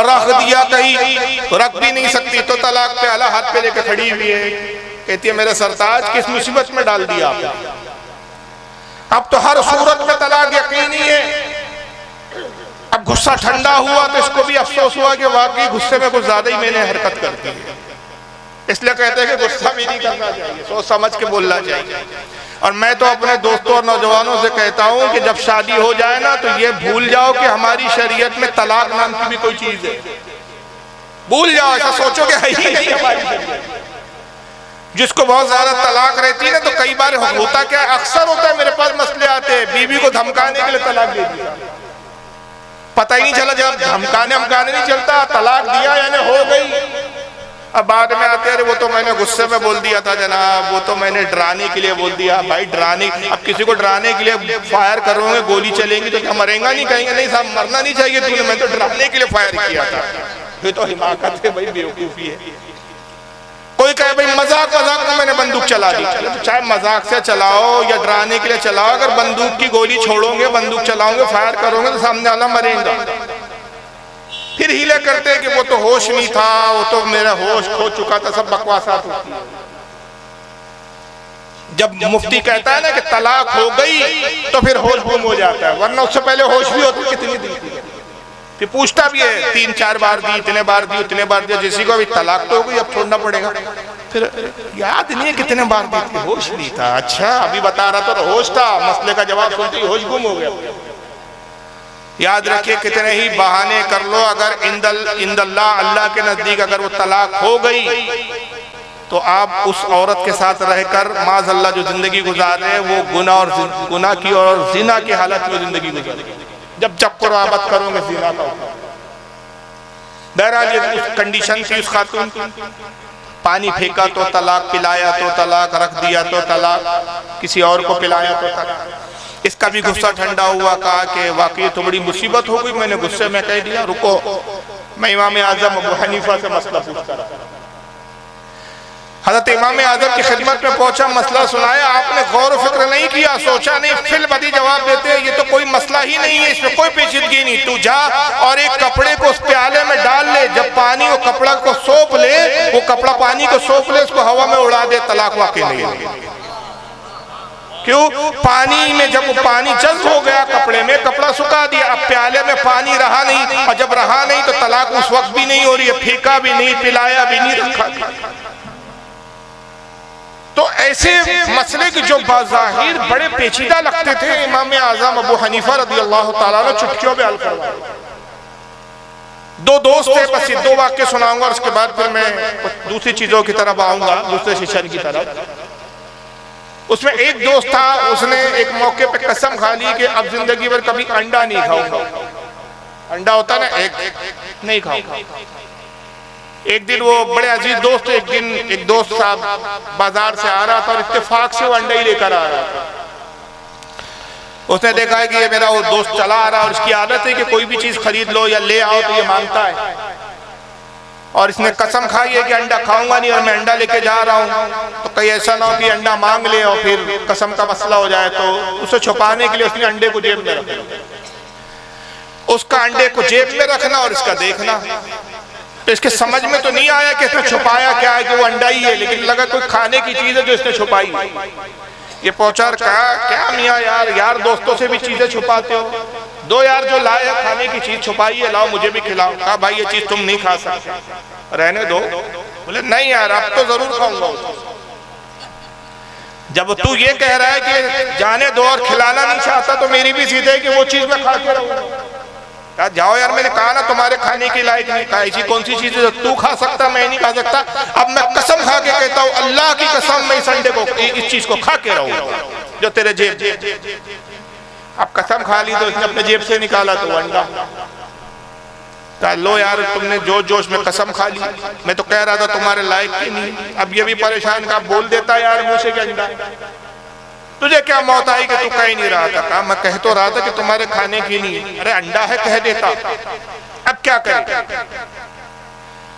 रख दिया कहीं तो रख भी नहीं सकती तो तलाक। पे आला हाथ पे लेके खड़ी हुई है, कहती है मेरे सरताज किस मुसीबत में डाल दिया आपने। अब तो हर सूरत में तलाक यकीनी है। अब गुस्सा ठंडा हुआ तो इसको भी अफसोस हुआ कि वाकई गुस्से में कुछ ज्यादा ही मैंने हरकत कर दी है, इसलिए कहते हैं कि गुस्सा भी नहीं करना चाहिए, सोच समझ के बोलना चाहिए। और मैं तो अपने दोस्तों और नौजवानों से कहता हूं कि जब शादी हो जाए ना तो ये भूल जाओ कि हमारी शरीयत में तलाक नाम की भी कोई चीज है, भूल जाओ, ऐसा सोचो कि है ही नहीं हमारी शरीयत। जिसको बहुत ज्यादा तलाक रहती है ना तो कई बार होता क्या, अक्सर होता है मेरे पास मसले आते हैं, बीवी को धमकाने के लिए तलाक दे दिया, पता ही नहीं चला, जब धमकाने नहीं चलता, तलाक दिया यानी हो गई। अब बाद में आते हैं, अरे वो तो मैंने गुस्से में बोल दिया था जनाब, वो तो मैंने डराने के लिए बोल दिया। भाई डराने, अब किसी को डराने के लिए फायर करोगे, गोली चलेंगी तो क्या मरेगा नहीं? कहेंगे नहीं साहब मरना नहीं चाहिए तूने, मैं तो डराने के लिए फायर किया था। ये तो हिमाकत है भाई, बेवकूफी है। कोई कहे भाई मजाक में मैंने बंदूक चला दी, तो चाहे मजाक से चलाओ या डराने के लिए चलाओ, अगर बंदूक की गोली छोड़ोगे, बंदूक चलाओगे, फायर करोगे तो सामने वाला मरेगा। फिर हीले करते हैं कि वो तो होश नहीं था, वो तो मेरा होश खो चुका था, सब बकवासात होती है। जब मुफ्ती कहता है ना कि तलाक हो गई तो फिर होश गुम हो जाता है, वरना उससे पहले होश भी होती है। कितनी दी थी, फिर पूछता भी है 3-4 बार दी, इतने बार दी, उतने बार दिया। जिसी को अभी तलाक तो हो गई, अब छोड़ना पड़ेगा, फिर याद नहीं है कितने बार दी थी, होश नहीं था। अच्छा अभी बता रहा था तो होश था, मसले का जवाब सुनते ही होश गुम हो गया। याद रखिए कितने ही बहाने कर लो, अगर इंदल्लाह अल्लाह के नजदीक अगर वो तलाक हो गई तो आप उस औरत के साथ रहकर माज़अल्लाह जो जिंदगी गुजार रहे वो गुनाह की और जिना की हालत में जिंदगी गुजारेंगे। जब कुराबत करोगे जिना का। बहरहाल ये उस कंडीशन थी उस खातून की, पानी फेंका तो तलाक, पिलाया तो तलाक, रख दिया तो तलाक, किसी और को पिलाया तो तलाक। इसका भी गुस्सा ठंडा हुआ, कहा कि वाकई तो बड़ी मुसीबत हो गई, मैंने गुस्से में कह दिया, रुको मैं इमाम आजम अबू हनीफा से मसला पूछता रहा। हज़रत इमाम आजम की खिदमत में पहुंचा, मसला सुनाया, आपने गौर फिक्र नहीं किया, सोचा नहीं, फिल बदी जवाब देते हैं ये तो कोई मसला ही नहीं है, इसमें कोई पेचीदगी नहीं, तू जा और एक कपड़े को उस प्याले में डाल ले, जब पानी वो कपड़ा को सौंप ले, वो कपड़ा पानी को सौंप ले, उसको हवा में उड़ा दे, तलाक वाकई नहीं है। क्यों? पानी में जब वो पानी जज्ब हो गया कपड़े में, कपड़ा सुखा दिया, अब प्याले में पानी रहा नहीं, और जब रहा नहीं तो तलाक उस वक्त भी नहीं हो रही है, फेंका भी नहीं, पिलाया भी नहीं, रखा। तो ऐसे मसले की जो बाज़ाहिर बड़े पेचीदा लगते थे, इमाम आज़म अबू हनीफा रज़ियल्लाहु ताला ने चुटकियों में हल करवाया। दो दोस्त थे, बस ये 2 वाक्य सुनाऊंगा और उसके बाद फिर मैं दूसरी चीजों की तरफ आऊंगा, दूसरे शिक्षण की तरफ। उसमें एक दोस्त था, उसने एक मौके पे कसम खा ली कि अब जिंदगी भर कभी अंडा नहीं खाऊंगा। अंडा होता ना, एक नहीं खाऊंगा। एक दिन वो बड़े अजीज दोस्त, एक दोस्त साहब बाजार से आ रहा था और इत्तेफाक से वो अंडा ही लेकर आ रहा था। उसने देखा है कि ये मेरा वो दोस्त चला आ रहा है और इसकी आदत है कि कोई भी चीज खरीद लो या ले आओ तो ये मांगता है, और इसने कसम खाई है कि अंडा खाऊंगा नहीं और मैं अंडा लेके जा रहा हूँ। तो कहीं ऐसा ना हो कि अंडा मांग ले और फिर कसम का मसला हो जाए। तो उसे छुपाने के लिए उसने अंडे को जेब में रखा, उसका अंडे को जेब में रखना और इसका देखना। तो इसके समझ में तो नहीं आया कि इसने छुपाया क्या है, कि वो अंडा ही है, लेकिन लगा कोई खाने की चीज है जो इसने छुपाई। ये पहुंचा, कहा क्या मियाँ यार दोस्तों से भी चीजें छुपाते हो, दो यार जो लाए खाने की चीज छुपाई है, लाओ मुझे भी खिलाओ। कहा भाई ये चीज तुम नहीं खा सकते, रहने दो। बोले नहीं यार अब तो जरूर खाऊंगा। जब तू ये कह रहा है कि जाने दो और खिलाना नहीं चाहता, तो मेरी भी जिद है कि वो चीज मैं खा के रहूंगा। कहा जाओ यार, मैंने कहा ना तुम्हारे खाने के लायक नहीं। कहा ऐसी कौन सी चीज है तू खा सकता मैं नहीं खा सकता? अब मैं कसम खा के कहता हूँ, अल्लाह की कसम, मैं इस अंडे को, इस चीज को खा के रहूंगा जो तेरे जेब। अब कसम खा ली तो इसने अपने जेब से निकाला तो अंडा। कहा लो यार तुमने जो जोश में कसम खा ली, मैं तो कह रहा था तुम्हारे लायक ही नहीं। अब ये भी परेशान, का बोल देता यार मुंह से कि अंडा, तुझे क्या मौत आई कि तू कह ही नहीं रहा था? कहा मैं कह तो रहा था कि तुम्हारे खाने की नहीं। अरे अंडा है कह देता, अब क्या करें?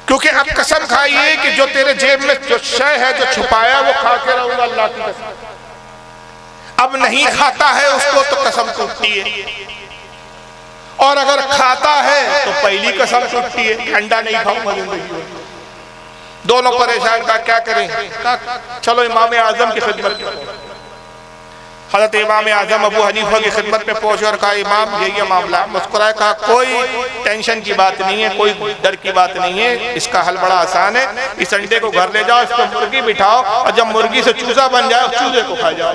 क्योंकि अब कसम खाई है कि जो तेरे जेब में जो शय है जो छुपाया वो खा के रहूंगा अल्लाह की कसम। अब नहीं खाता है उसको तो कसम टूटती है, और अगर खाता है तो पहली कसम टूटती है, अंडा नहीं खाऊंगा जिंदगी में। दोनों परेशान, का क्या करें? चलो इमाम आजम की खिदमत में। हज़रत इमाम आजम अबू हनीफा की खिदमत में पहुंचे और कहा इमाम यही मामला। मुस्कुराए, कहा कोई टेंशन की बात नहीं है, कोई डर की बात नहीं है, इसका हल बड़ा आसान है। इस अंडे को घर ले जाओ, इस पर मुर्गी बिठाओ और जब मुर्गी से चूजा बन जाए चूजे को खा जाओ।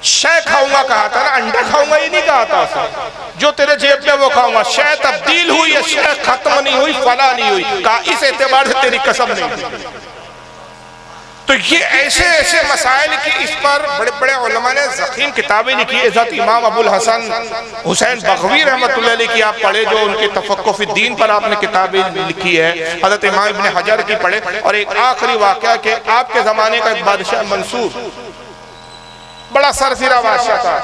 शय खाऊंगा कहा था ना, अंडा खाऊंगा ये नहीं कहा था उसने। जो तेरे जेब में वो खाऊंगा। शय तब्दील हुई है, शय खत्म नहीं हुई, फना नहीं हुई। कहा इस एतबार से तेरी कसम नहीं। तो ये ऐसे ऐसे मसाइल की इस पर बड़े बड़े उलमा ने ज़ख़ीम किताबें लिखी है। हज़रत इमाम अबुल हसन हुसैन बग़वी रहमतुल्लाह अलैह की आप पढ़े, जो उनके तफ़क्कुह फ़ी दीन पर आपने किताबें लिखी है। हज़रत इमाम इब्न हजर की पढ़े। और एक आखिरी वाक़या कि आपके ज़माने का एक बादशाह मंसूर, बड़ा सरफिरा बादशाह था,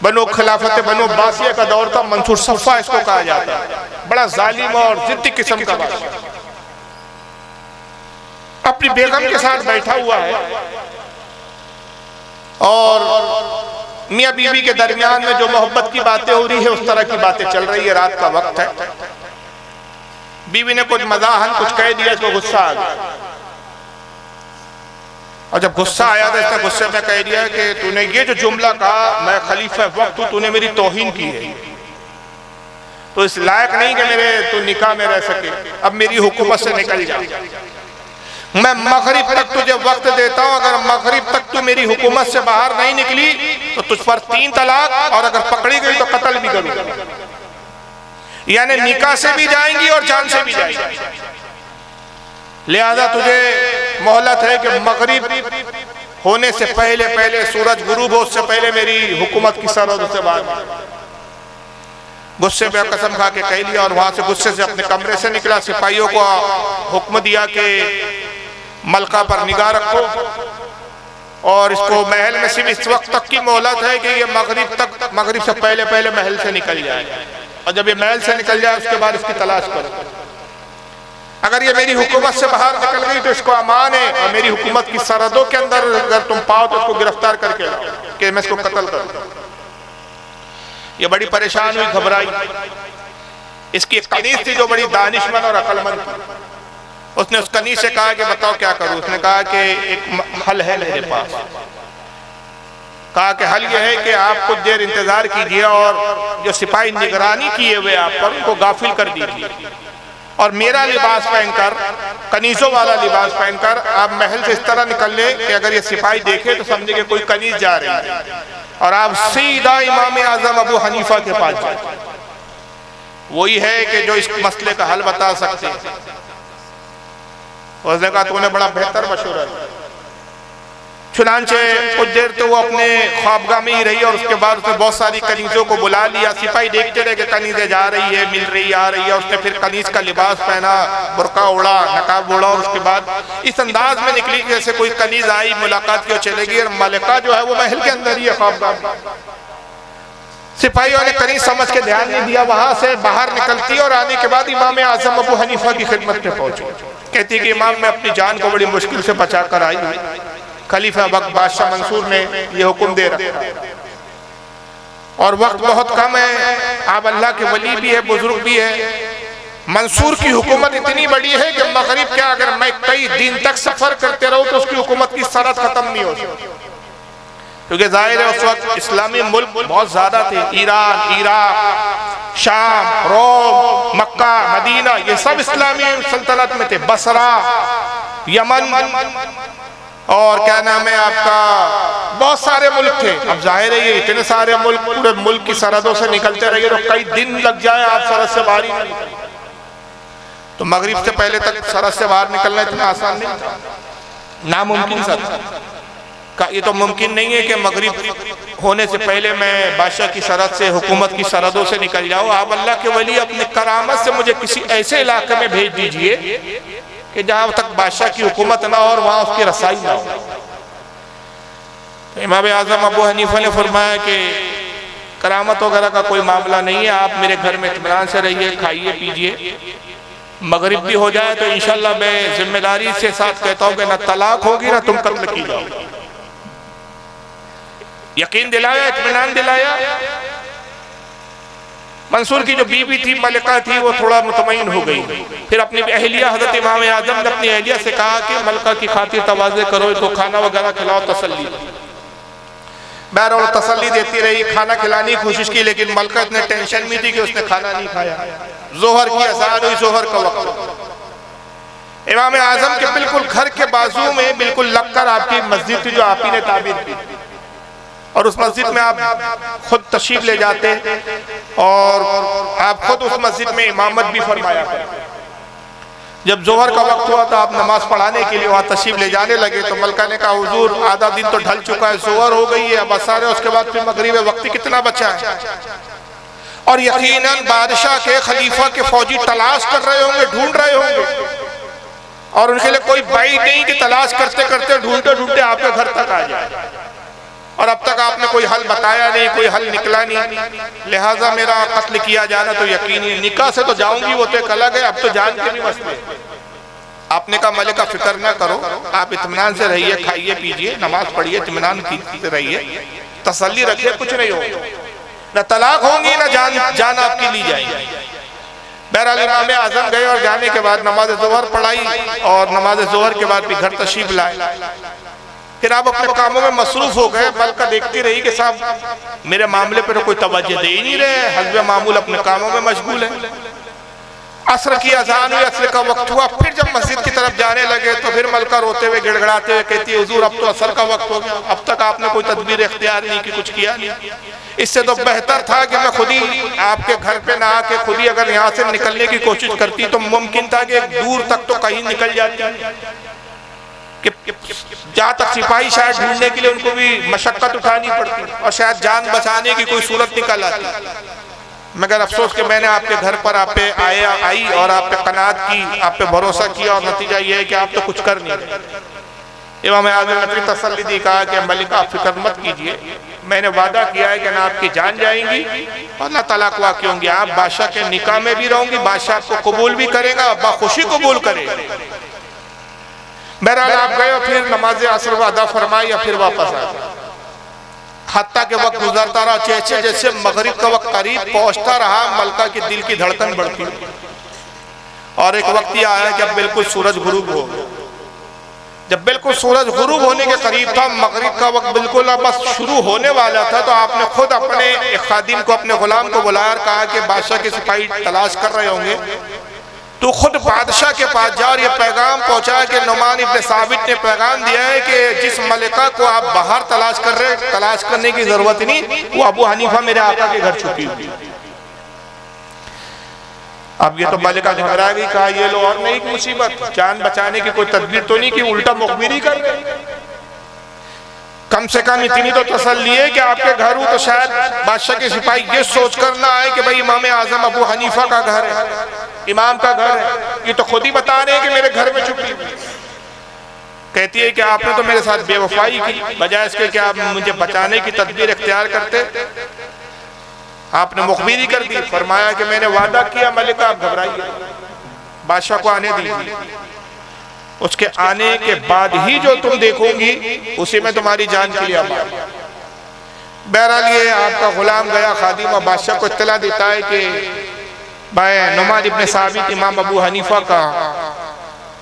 बनो खिलाफत बनो बासिया का दौर था, मंसूर सफ़ा इसको कहा जाता है। बड़ा जालिम और ज़िद्दी किस्म का बादशाह, अपनी बेगम के साथ बैठा हुआ है और मियाँ बीवी के दरमियान में जो मोहब्बत की बातें हो रही है उस तरह की बातें चल रही है। रात का वक्त है, बीवी ने कुछ मज़ाहन कुछ कह दिया, इसको गुस्सा आ गया। और जब गुस्सा आया तो इसने गुस्से में कह दिया कि तूने ये जो जुमला कहा, मैं खलीफा वक्त हूँ, तूने मेरी तौहीन की है, तो इस लायक नहीं कि मेरे तू निकाह में रह सके, अब मेरी हुकूमत से निकल जा। मैं मगरिब तक तुझे वक्त देता हूं, अगर मगरिब तक तू मेरी हुकूमत से बाहर नहीं निकली तो तुझ पर 3 तलाक, और अगर पकड़ी गई तो कत्ल भी करूंगा। यानी निकाह से भी जाएंगी और जान से भी जाएंगी। लिहाजा तुझे मोहलत है कि मगरिब होने से पहले पहले, सूरज गुरूब हो उससे पहले मेरी हुकूमत की सरहद से बाहर। गुस्से में कसम खा के कह लिया और वहां से गुस्से से अपने कमरे से निकला। सिपाहियों को हुक्म दिया कि मलका पर निगाह रखो और इसको महल में सिर्फ इस वक्त तक की मोहलत है कि ये मगरिब से पहले पहले महल से निकल जाए, और जब ये महल से निकल जाए उसके बाद इसकी तलाश करो। अगर ये मेरी हुकूमत से बाहर निकल गई तो इसको अमान है, और मेरी हुकूमत की सरहदों के अंदर अगर तुम पाओ तो इसको गिरफ्तार करके लाओ कि मैं इसको कत्ल करूं। ये बड़ी परेशान हुई, घबराई। इसकी एक कनीज थी जो बड़ी दानिशमंद और अक्लमंद थी। उसने उस कनीज से कहा कि बताओ क्या करूं। उसने कहा कि एक हल है मेरे पास। कहा कि हल ये है कि आप कुछ देर इंतजार कीजिए और जो सिपाही निगरानी किए हुए आप पर उनको गाफिल कर दीजिए, और मेरा लिबास पहनकर, कनीजों वाला लिबास पहनकर आप महल से इस तरह निकल ले कि अगर ये सिपाही देखे तो समझे कि कोई कनीज जा रही है, और आप सीधा इमाम आजम अबू हनीफा के पास जाए। वही है कि जो इस मसले का हल बता सकते हैं। उसने कहा तूने बड़ा बेहतर मशवरा दिया। चुनांचे कुछ देर तो वो अपने ख्वाबगाह में ही रही, और उसके बाद उसने बहुत सारी कनीजों को बुला लिया। सिपाही देखते रहे कि कनीजें जा रही है, मिल रही, आ रही है। उसने फिर कनीज का लिबास पहना, बुर्का ओढ़ा, नकाब ओढ़ा, और उसके बाद इस अंदाज में निकली कि जैसे कोई कनीज आई, मुलाकात की और चलेगी, और मलिका जो है वो महल के अंदर ही है ख्वाबगाह। सिपाहियों ने कनीज समझ के ध्यान नहीं दिया, वहां से बाहर निकलती और आने के बाद इमाम आजम अबू हनीफा की खिदमत में पहुंची। कहती कि इमाम मैं अपनी जान को बड़ी मुश्किल से बचा कर आई हूँ, खलीफा वक्त बादशाह मंसूर ने ये हुक्म दे रखा है और वक्त बहुत कम है, आप अल्लाह के वली भी है, बुजुर्ग भी है। मंसूर की हुकूमत इतनी बड़ी है कि मगरिब क्या अगर मैं कई दिन तक सफर करते रहूं तो उसकी हुकूमत की सरहद खत्म नहीं हो सकती, क्योंकि जाहिर है उस वक्त इस्लामी मुल्क बहुत ज्यादा थे। ईरान, इराक, शाम, रोम, मक्का, मदीना, ये सब इस्लामी सल्तनत में थे। बसरा, यमन, और क्या नाम है आपका, बहुत सारे मुल्क थे। अब जाहिर है ये इतने सारे मुल्क, पूरे मुल्क की सरहदों से निकलते रहिए तो कई दिन लग जाए आप सरहद से बाहर ही नहीं निकल। तो मगरिब से पहले तक सरहद से बाहर निकलना इतना आसान नहीं था, नामुमकिन सा था। ये तो मुमकिन नहीं है कि मगरिब होने से पहले मैं बादशाह की सरहद से, हुकूमत की सरहदों से निकल जाऊँ। आप अल्लाह के वली अपने करामत से मुझे किसी ऐसे इलाके में भेज दीजिए कि जहां तक बादशाह की हुकूमत ना हो और वहां उसकी रसाई ना हो। तो इमाम आजम अबू हनीफा ने फरमाया कि करामत वगैरह का कोई मामला नहीं है, आप मेरे घर में इत्मीनान से रहिए, खाइए पीजिए। मगरिब भी हो जाए तो इंशाल्लाह मैं जिम्मेदारी से साथ कहता हूँ कि ना तलाक होगी ना तुम कत्ल की जाओगे। यकीन दिलाया, इत्मीनान दिलाया। मंसूर की जो बीवी थी, मलिका थी, वो थोड़ा मुतमईन हो गई। फिर अपनी अहलिया, हजरत इमाम आजम ने अपनी अहलिया से कहा कि मलिका की खातिर तवाज़े करो, इसको खाना वगैरह खिलाओ, तसल्ली। बहरहाल तसल्ली देती रही, खाना खिलाने की कोशिश की, लेकिन मलिका इतने टेंशन में थी कि उसने खाना नहीं खाया। जोहर की अज़ान हुई, जोहर का वक्त। इमाम आजम के बिल्कुल घर के बाजू में बिल्कुल लगकर आपकी मस्जिद थी जो आप ही ने ताबीर की, और उस मस्जिद में आप खुद तशरीफ ले जाते और आप खुद उस मस्जिद में इमामत भी फरमाया करते। जब जोहर का वक्त हुआ तो आप नमाज पढ़ाने के लिए वहाँ तशरीफ ले जाने लगे तो मलका ने कहा हुजूर आधा दिन तो ढल चुका है, जोहर हो गई है, अब असर है, उसके बाद फिर मगरिब वक्त कितना बचा है। और यकीनन बादशाह के खलीफा के फौजी तलाश कर रहे होंगे, ढूंढ रहे होंगे, और उनके लिए कोई बाई नहीं कि तलाश करते करते ढूंढते ढूंढते आपके घर तक आ जाए, और अब तक आपने कोई हल बताया नहीं, कोई हल निकला नहीं, लिहाजा मेरा कत्ल किया जाना तो यकीनी। निकाह से तो जाऊंगी, वो तो एक अलग है, अब तो जान के भी मसले। आपने कहा मलिका फिक्र ना करो, आप इत्मीनान से रहिए, खाइए पीजिए, नमाज पढ़िए, इत्मीनान से रहिए, तसल्ली रखिए, कुछ नहीं होगा, न तलाक होंगी न जान आपकी ली जाएगी। बहरहाल इमाम आजम गए और जाने के बाद नमाज जोहर पढ़ाई, और नमाज जोहर के बाद भी घर तशरीफ लाए। फिर आप अपने कामों में मसरूफ हो गए। मलका देखती रही कि साहब मेरे मामले पर तो कोई तवज्जो दे ही नहीं रहे, हस्बे मामूल अपने कामों में मशगूल है। असर की अजान हुई, असर का वक्त हुआ, फिर जब मस्जिद की तरफ जाने लगे तो फिर मलका रोते हुए गिड़गड़ाते हुए कहती है हुजूर अब तो असर का वक्त हो गया, अब तक आपने कोई तदबीर इख्तियार नहीं की, कुछ किया नहीं। इससे तो बेहतर था कि मैं खुद ही आपके घर पे ना आके खुद ही अगर यहाँ से निकलने की कोशिश करती तो मुमकिन था कि दूर तक तो कहीं निकल जाती, कि जहाँ तक सिपाही शायद ढूंढने के लिए उनको भी मशक्कत उठानी पड़ती और शायद जान बचाने की कोई सूरत निकल आती। मगर अफसोस कि मैंने आपके घर पर आप पे आई और आप पे कनात की, आप पे भरोसा किया, और नतीजा ये है कि आप तो कुछ कर नहीं रहे। इमाम आज़म ने तसल्ली दी, कहा कि मलिका फिक्र मत कीजिए, मैंने वादा किया है कि ना आपकी जान जाएंगी और ना तलाक वाक़ई होंगी, आप बादशाह के निकाह में भी रहूंगी, बादशाह आपको कबूल भी करेगा, बाखुशी कबूल करेगा। बहरहाल आप गए और फिर नमाज असर अदा फरमाई और फिर वापस आए। हत्ता के वक्त गुजरता रहा, जैसे जैसे मगरिब का वक्त करीब पहुंचता रहा मलका के दिल की धड़कन बढ़ती, और एक वक्त यह आया कि अब बिल्कुल सूरज गुरूब हो। जब बिल्कुल सूरज गुरूब होने के करीब था, मगरिब का वक्त बिल्कुल अब बस शुरू होने वाला था, तो आपने खुद अपने एक खादिम को, अपने गुलाम को बुलाया और कहा कि बादशाह के सिपाही तलाश कर रहे होंगे, तो खुद बादशाह के पास जा और ये पैगाम पहुंचा कि नुमान इब्न साबित ने पैगाम दिया है कि जिस मलिका को आप बाहर तलाश कर रहे हैं, तलाश करने की जरूरत नहीं, वो अबू हनीफा मेरे आका के घर छुपी हुई। अब ये तो मलिका घबरा गई, कहा ये लो और नहीं की मुसीबत, जान बचाने की कोई तदबीर तो नहीं की, उल्टा मुखबिरी कर गई। कम से कम इतनी तो तसल्ली है कि आपके घर हूं तो शायद बादशाह के सिपाही ये सोच कर ना आए कि भाई इमाम आजम अबू हनीफा का घर है, इमाम का घर है, ये तो खुद ही बता रहे हैं कि मेरे घर में छुपी। कहती है कि आपने तो मेरे साथ बेवफाई की, बजाय इसके कि आप मुझे बचाने की तदबीर इख्तियार करते, आपने मुखबिरी कर दी। फरमाया कि मैंने वादा किया मलिका आप घबराइए, बादशाह को आने दीजिए, उसके आने के बाद ही जो तुम देखोगी उसी में तुम्हारी जान के लिए। बहरहाल ये आपका गुलाम गया खादिम और बादशाह को इत्तला देता है कि भाई नुमान इब्न साबित इमाम अबू हनीफा का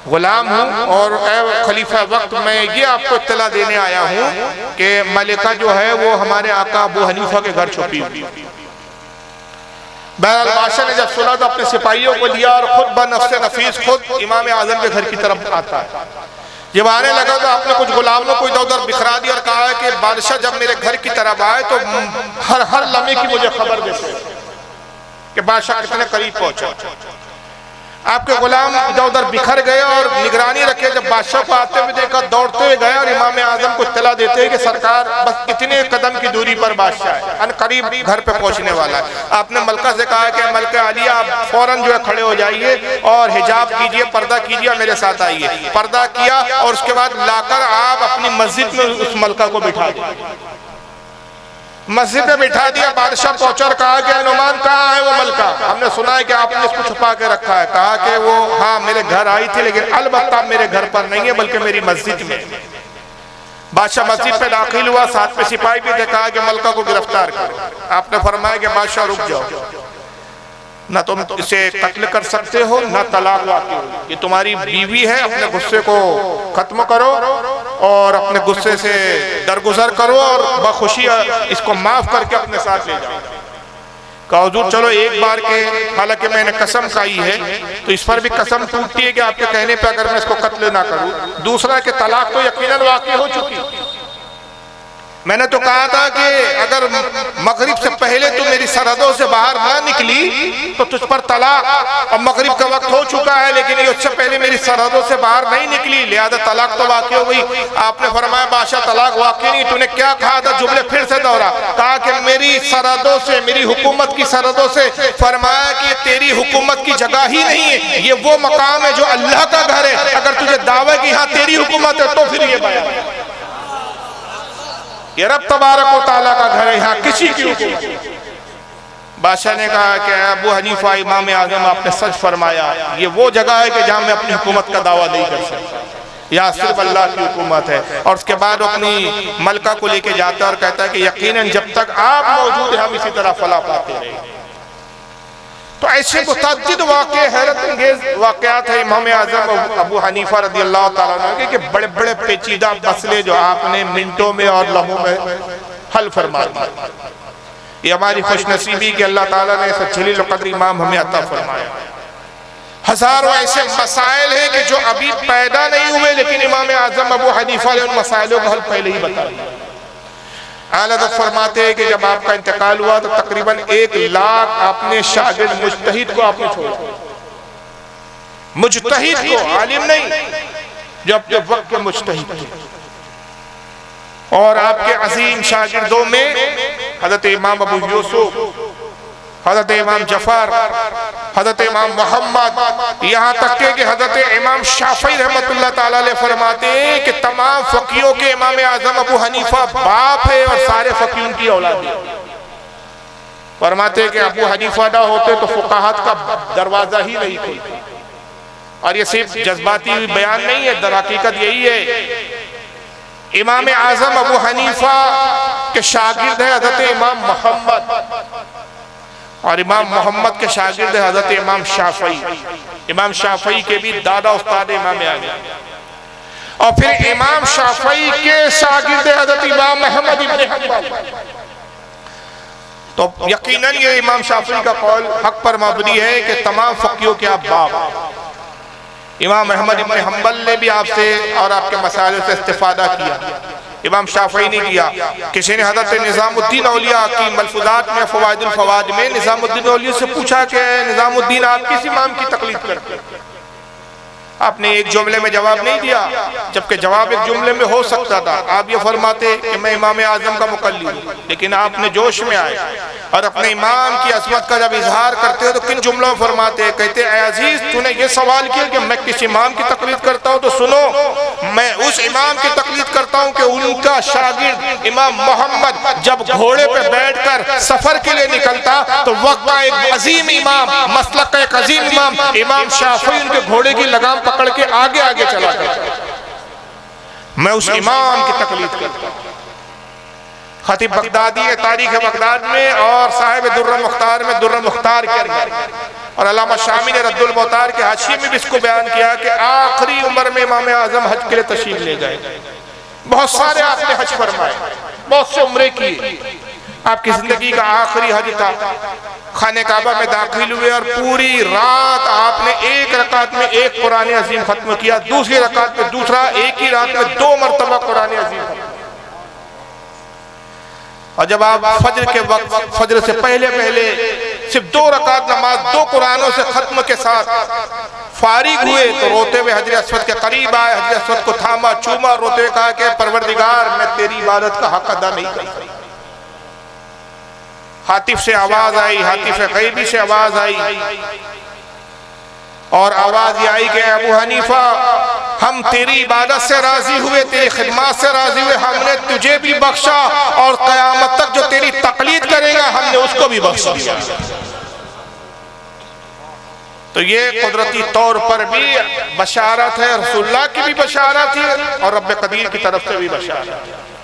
गुलाम हूँ, और खलीफा वक्त मैं ये आपको इत्तला देने आया हूँ कि मलिका जो है वो हमारे आका अबू हनीफा के घर छुपी हुई। बहरहाल बादशाह ने जब सुना तो अपने सिपाहियों को लिया और खुद बनफ्से नफीस खुद इमाम आजम के घर की तरफ आता है। जब आने लगा तो आपने कुछ गुलामों को इधर उधर बिखरा दिया और कहा कि बादशाह जब मेरे घर की तरफ आए तो हर लम्हे की मुझे खबर देते कि बादशाह कितने करीब पहुंचा। आपके गुलाम इधर उधर बिखर गए और निगरानी रखे, जब बादशाह को आते हुए देखा दौड़ते हुए गए और इमाम आजम को इत्तला देते हैं कि सरकार बस इतने कदम की दूरी पर बादशाह है, अन करीब घर पे पहुंचने वाला है। आपने मलका से कहा कि मलका आलिया आप फौरन जो है खड़े हो जाइए और हिजाब कीजिए, पर्दा कीजिए और मेरे साथ आइए। पर्दा किया और उसके बाद लाकर आप अपनी मस्जिद में उस मलका को बिठा दिया, मस्जिद में बिठा दिया। बादशाह पहुंचा और कहा कि नुमान कहाँ है वो मलका, हमने सुना है कि आपने इसको छुपा के रखा है। कहा कि वो हाँ मेरे घर आई थी, लेकिन अलबत्ता मेरे घर पर नहीं है बल्कि मेरी मस्जिद में। बादशाह मस्जिद पे दाखिल हुआ, साथ में सिपाही भी थे, कहा कि मलका को गिरफ्तार करो। आपने फरमाया कि बादशाह रुक जाओ, न तुम इसे कत्ल कर सकते हो न तलाक वाक़ई हो, ये तुम्हारी बीवी है, अपने गुस्से को खत्म करो और अपने गुस्से से दरगुजर करो और बखुशी इसको माफ करके अपने साथ ले जाओ। कहा हुजूर चलो एक बार के, हालांकि मैंने कसम खाई है तो इस पर भी कसम टूटती है कि आपके कहने पे अगर मैं इसको कत्ल ना करूं। दूसरा कि तलाक तो यकीनन वाक़ई हो चुकी, मैंने तो कहा था कि अगर मगरिब से पहले तू मेरी सरहदों से बाहर ना निकली तो तुझ पर तलाक। अब मगरिब का वक्त हो चुका है लेकिन ये उससे पहले मेरी सरहदों से बाहर नहीं निकली, लिहाजा तलाक तो वाक़ई हो गई। आपने फरमाया बादशाह तलाक वाक़ई नहीं, तूने क्या कहा था? जुमले फिर से दोहरा। कहा कि मेरी सरहदों से, मेरी हुकूमत की सरहदों से। फरमाया कि तेरी हुकूमत की जगह ही नहीं है, ये वो मकाम है जो अल्लाह का घर है। अगर तुझे दावा कि यहाँ तेरी हुकूमत है तो फिर ये बयान है, ये रब तबारक व तआला का घर है, यहाँ किसी की हुकूमत। बादशाह ने कहा कि अबू हनीफा इमाम आजम आपने सच फरमाया, ये वो जगह है कि जहाँ मैं अपनी हुकूमत का दावा नहीं कर सकता, यहाँ सिर्फ अल्लाह की हुकूमत है। और उसके बाद अपनी मलका को लेके जाता है और कहता है कि यकीनन जब तक आप मौजूद हैं हम इसी तरह फला पाते रहेंगे। तो ऐसे मुतअद्दिद वाक़े, हैरत अंगेज वाक़यात है इमाम आज़म अबू हनीफा रज़ी अल्लाह तआला अन्हु के बड़े बड़े पेचीदा मसले जो आपने मिनटों में और लम्हों में हल फरमा दिए। ये हमारी खुशनसीबी कि अल्लाह ताला ने ऐसा जलील क़द्र इमाम हमें अता फरमाया। हजारों ऐसे मसाइल हैं कि जो अभी पैदा नहीं हुए लेकिन इमाम आज़म अबू हनीफा ने उन मसाइलों का हल पहले ही बता दिया। आला फरमाते हैं कि जब आपका इंतकाल हुआ तो तकरीबन 1 लाख आपने शागिर्द मुज्तहिद को आपने छोड़ा, मुज्तहिद को, आलिम नहीं, जो अपने वक्त के मुज्तहिद थे। और आपके अजीम शागिर्दों में हजरत इमाम अबू यूसुफ, हजरत इमाम जफर, हजरत इमाम मोहम्मद, यहाँ तक के कि हजरत इमाम शाफी रहमतुल्लाह ताला अलैह फरमाते हैं कि तमाम फकीहों के इमाम आजम अबू हनीफा बाप है और सारे फकीहों की औलाद है। फरमाते हैं कि अबू हनीफा ना होते तो फुकाहत का दरवाजा ही नहीं खुलता। और ये सिर्फ जज्बाती बयान नहीं है, दर हकीकत यही है। इमाम आजम अबू हनीफा के शागिर्द है हजरत इमाम मोहम्मद और इमाम मोहम्मद के शागिर्द है हजरत इमाम शाफई। इमाम शाफई के भी दादा उस्ताद इमाम आज़म और फिर इमाम शाफई के शागिर्द है हजरत इमाम अहमद इब्न हंबल। तो यकीनन ये इमाम शाफई का कौल हक पर मबनी है कि तमाम फकीहों के आप बाप। इमाम अहमद इब्न हंबल ने भी आपसे और आपके मसाइल से इस्तिफादा किया, इमाम शाफई ने किया। किसी ने हज़रत निज़ामुद्दीन औलिया की मलफूज़ात में फ़वाइदुल फ़वाद में निज़ामुद्दीन औलिया से पूछा कि निज़ामुद्दीन आप किस इमाम की तक़लीद करते हैं? आपने एक जुमले में जवाब नहीं दिया, जबकि जवाब एक जुमले में हो सकता था। आप ये फरमाते कि मैं इमाम आज़म का मुक़ल्लिद हूँ, लेकिन आपने जोश में आए और अपने इमाम की अज़मत का जब इजहार करते हो तो किन जुमलों में फरमाते? कहते ऐ अजीज, तूने ये सवाल किया कि मैं किस इमाम की तक़लीद करता हूँ, तो सुनो, मैं उस इमाम की तक़लीद करता हूँ कि उनका शागिर्द इमाम मोहम्मद जब घोड़े पे बैठकर सफर के लिए निकलता तो वक्त का एक अजीम इमाम, मसलक का एक अजीम इमाम, इमाम शाफी उनके घोड़े की लगाम पकड़ के आगे आगे चला करता। मैं उस इमाम की तक़लीद करता हूँ। खतीब बगदादी है तारीख बगदाद में और साहिब दुर्र मुख्तार में दुर्र मुख्तार के अंदर और अल्लामा शामी ने रद्दुल मुख्तार के हाशिये में भी इसको बयान किया कि आखिरी उम्र में इमाम आज़म हज के लिए तशरीफ ले गए। बहुत सारे आपने हज फरमाए, बहुत से उम्रे किए, आपकी जिंदगी का आखिरी हज था। खाने काबा में दाखिल हुए और पूरी रात आपने एक रकात में एक कुरान अजीम खत्म किया, दूसरी रकात में दूसरा, एक ही रात में 2 मरतबा कुरान अजीम खत्म। और जब आप फजर के वक्त, फजर से पहले पहले सिर्फ 2 रकात नमाज 2 कुरानों से खत्म के साथ फारिग हुए तो रोते हुए हजर अस्वद के करीब आए, हजर अस्वद को थामा, चूमा, रोते हुए कहा कि परवरदिगार मैं तेरी इबादत का हक अदा नहीं कर सकता। हातिफ से आवाज आई, हातिफ गैबी से आवाज आई और आवाज ये आई कि अबू हनीफा, हम तेरी इबादत से राजी हुए, तेरी खिदमत से राजी हुए, हमने तुझे भी बख्शा और क़यामत तक जो तेरी तक़लीद करेगा हमने उसको भी बख्श दिया। तो ये कुदरती तौर पर भी बशारत है, रसूलुल्लाह की भी बशारत है और रब्बे कदीर की तरफ से भी बशारत है।